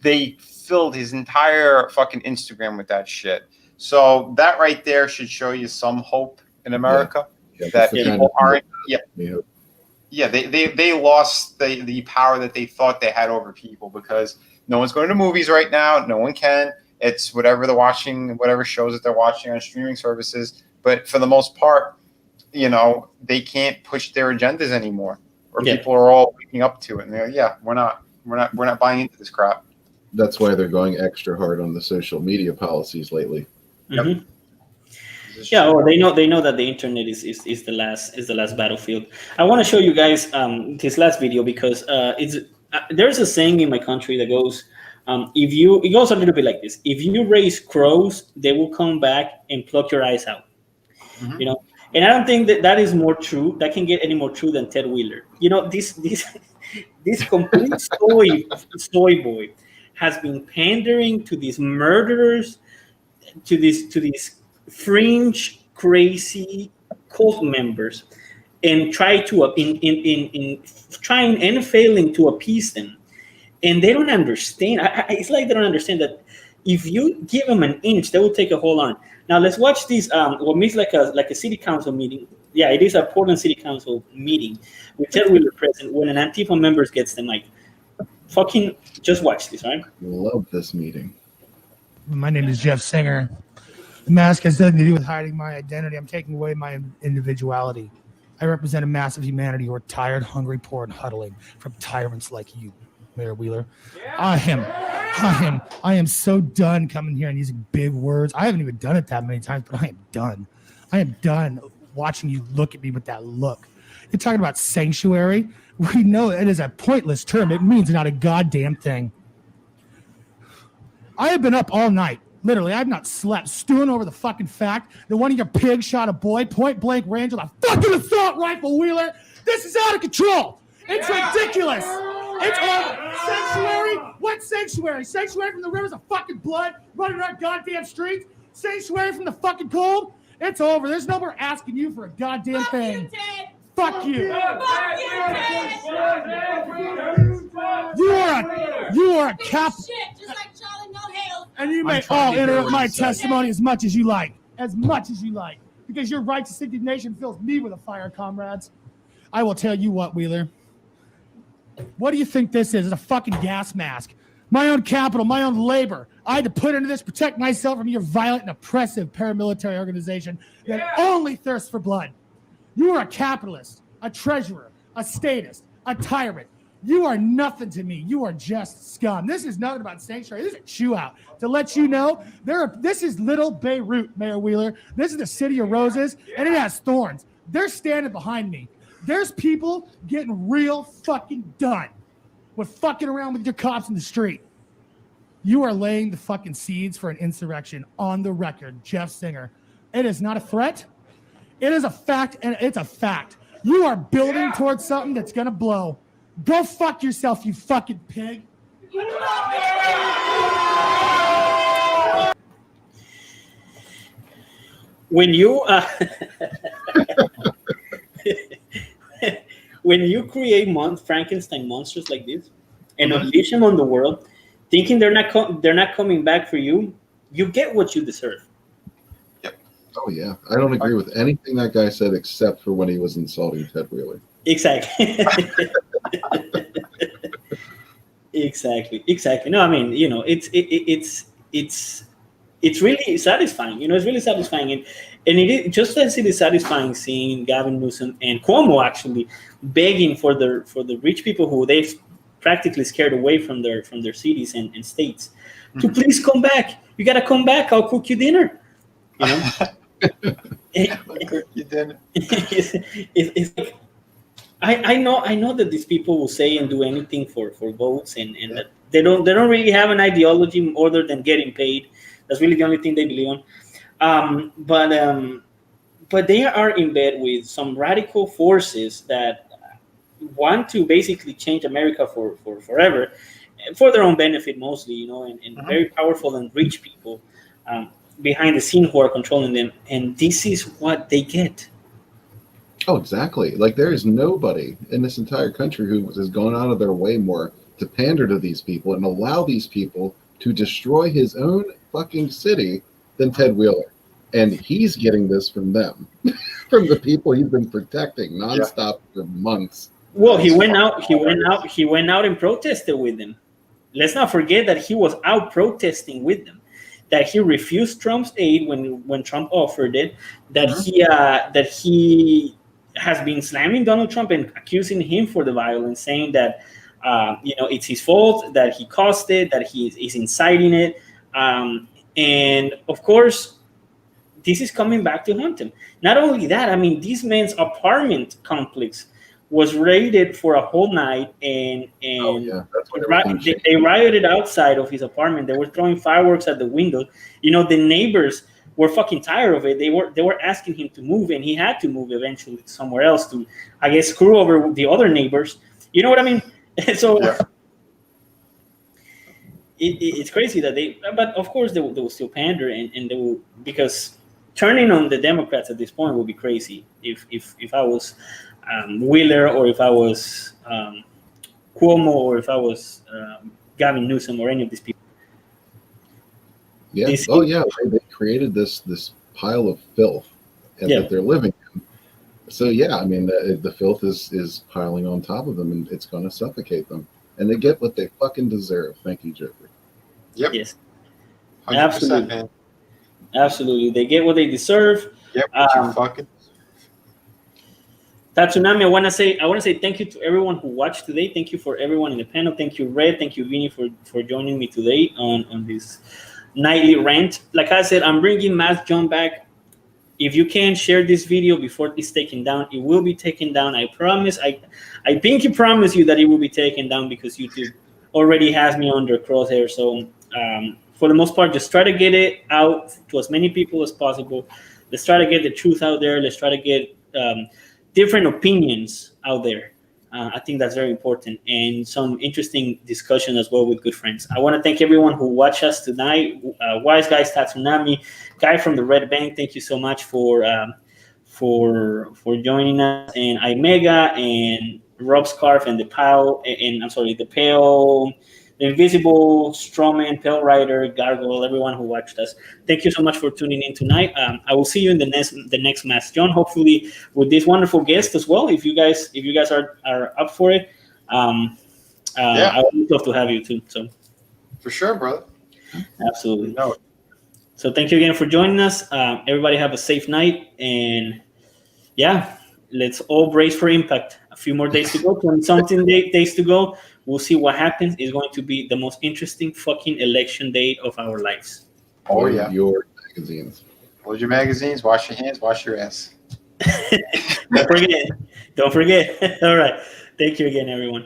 Speaker 8: They filled his entire fucking Instagram with that shit. So that right there should show you some hope in America that people aren't. They lost the power that they thought they had over people because no one's going to movies right now. No one can. It's whatever they're watching, whatever shows that they're watching on streaming services. But for the most part, they can't push their agendas anymore, or people are all waking up to it. And they're like, we're not buying into this crap.
Speaker 5: That's why they're going extra hard on the social media policies lately.
Speaker 4: Mm-hmm. Yeah, they know that the internet is the last battlefield. I want to show you guys this last video because there's a saying in my country that goes, it goes a little bit like this: if you raise crows, they will come back and pluck your eyes out. Mm-hmm. And I don't think that is more true. That can get any more true than Ted Wheeler. This complete soy boy has been pandering to these murderers, to these fringe, crazy cult members, and trying and failing to appease them. And they don't understand. It's like they don't understand that if you give them an inch, they will take a whole arm. Now let's watch this. What means like a city council meeting. Yeah, it is a Portland City Council meeting with Ted Wheeler present. When an Antifa member gets the mic, fucking just watch this, right?
Speaker 5: Love this meeting.
Speaker 14: My name is Jeff Singer. The mask has nothing to do with hiding my identity. I'm taking away my individuality. I represent a mass of humanity who are tired, hungry, poor, and huddling from tyrants like you, Mayor Wheeler. I am so done coming here and using big words. I haven't even done it that many times, but I am done. I am done watching you look at me with that look. You're talking about sanctuary. We know it is a pointless term. It means not a goddamn thing. I have been up all night. Literally, I've not slept, stewing over the fucking fact that one of your pigs shot a boy point blank range with a fucking assault rifle, Wheeler. This is out of control. It's ridiculous. It's all sanctuary. What sanctuary? Sanctuary from the rivers of fucking blood running our goddamn streets. Sanctuary from the fucking cold. It's over. There's no more asking you for a goddamn thing. Fuck you. You are a cap. And you may all interrupt my testimony as much as you like. Because your righteous indignation fills me with a fire, comrades. I will tell you what, Wheeler. What do you think this is? It's a fucking gas mask. My own capital, my own labor. I had to put into this, protect myself from your violent and oppressive paramilitary organization that only thirsts for blood. You are a capitalist, a treasurer, a statist, a tyrant. You are nothing to me. You are just scum. This is nothing about sanctuary. This is a chew out. To let you know, this is little Beirut, Mayor Wheeler. This is the city of roses, and it has thorns. They're standing behind me. There's people getting real fucking done with fucking around with your cops in the street. You are laying the fucking seeds for an insurrection on the record, Jeff Singer. It is not a threat. It is a fact, and it's a fact. You are building towards something that's going to blow. Go fuck yourself, you fucking pig.
Speaker 4: When you when you create Frankenstein monsters like this and unleash them on the world, thinking they're not coming back for you, you get what you deserve.
Speaker 5: Oh yeah, I don't agree with anything that guy said except for when he was insulting Ted Wheeler.
Speaker 4: Exactly. Exactly. No, I mean, it's really satisfying. It's really satisfying, and it is just as it is satisfying seeing Gavin Newsom and Cuomo actually begging for the rich people who they've practically scared away from their cities and states to please come back. You gotta come back. I'll cook you dinner.
Speaker 8: You did.
Speaker 4: It's like, I know that these people will say and do anything for votes and that they don't really have an ideology other than getting paid. That's really the only thing they believe on. But they are in bed with some radical forces that want to basically change America for forever, for their own benefit mostly, and very powerful and rich people behind the scene who are controlling them. And this is what they get.
Speaker 5: Oh, exactly. Like there is nobody in this entire country who has gone out of their way more to pander to these people and allow these people to destroy his own fucking city than Ted Wheeler. And he's getting this from them, from the people he's been protecting nonstop for months.
Speaker 4: Well, he went out and protested with them. Let's not forget that he was out protesting with them. That he refused Trump's aid when Trump offered it. That he has been slamming Donald Trump and accusing him for the violence, saying that it's his fault, that he caused it, that he is inciting it, and of course, this is coming back to haunt him. Not only that, I mean, this man's apartment complex was raided for a whole night, and they rioted outside of his apartment. They were throwing fireworks at the windows. The neighbors were fucking tired of it. They were asking him to move, and he had to move eventually somewhere else to, I guess, screw over the other neighbors. You know what I mean? So it's crazy that but of course they will still pander, and they will, because turning on the Democrats at this point would be crazy. If I was Wheeler, or if I was Cuomo, or if I was Gavin Newsom, or any of these people.
Speaker 5: Yeah. They created this pile of filth that they're living in. So I mean, the filth is piling on top of them, and it's going to suffocate them. And they get what they fucking deserve. Thank you, Jeffrey.
Speaker 8: Yep.
Speaker 4: Yes.
Speaker 8: 100%,
Speaker 4: Absolutely.
Speaker 8: man.
Speaker 4: Absolutely. They get what they deserve.
Speaker 8: Yep. What you fucking.
Speaker 4: Tatsunami, I want to say thank you to everyone who watched today. Thank you for everyone in the panel. Thank you, Red. Thank you, Vinny, for joining me today on this nightly rant. Like I said, I'm bringing Mask John back. If you can share this video before it's taken down, it will be taken down. I promise. I pinky promise you that it will be taken down, because YouTube already has me under crosshair. So for the most part, just try to get it out to as many people as possible. Let's try to get the truth out there. Let's try to get different opinions out there. I think that's very important, and some interesting discussion as well with good friends. I want to thank everyone who watched us tonight. Wise Guys, Tatsunami, Guy from the Red Bank, thank you so much for joining us, and Imega, and Rob Scarf, and the Pale, the Invisible, Strawman, Pale Rider, Gargoyle, everyone who watched us. Thank you so much for tuning in tonight. I will see you in the next Mask John, hopefully with this wonderful guest as well. If you guys are up for it, I would love to have you too. So
Speaker 8: for sure, brother.
Speaker 4: Absolutely. No. So thank you again for joining us. Everybody have a safe night, and let's all brace for impact. A few more days to go, 20-something days to go. We'll see what happens. It's going to be the most interesting fucking election day of our lives.
Speaker 8: Oh, yeah.
Speaker 5: Your magazines.
Speaker 8: Hold your magazines. Wash your hands. Wash your ass.
Speaker 4: Don't forget. All right. Thank you again, everyone.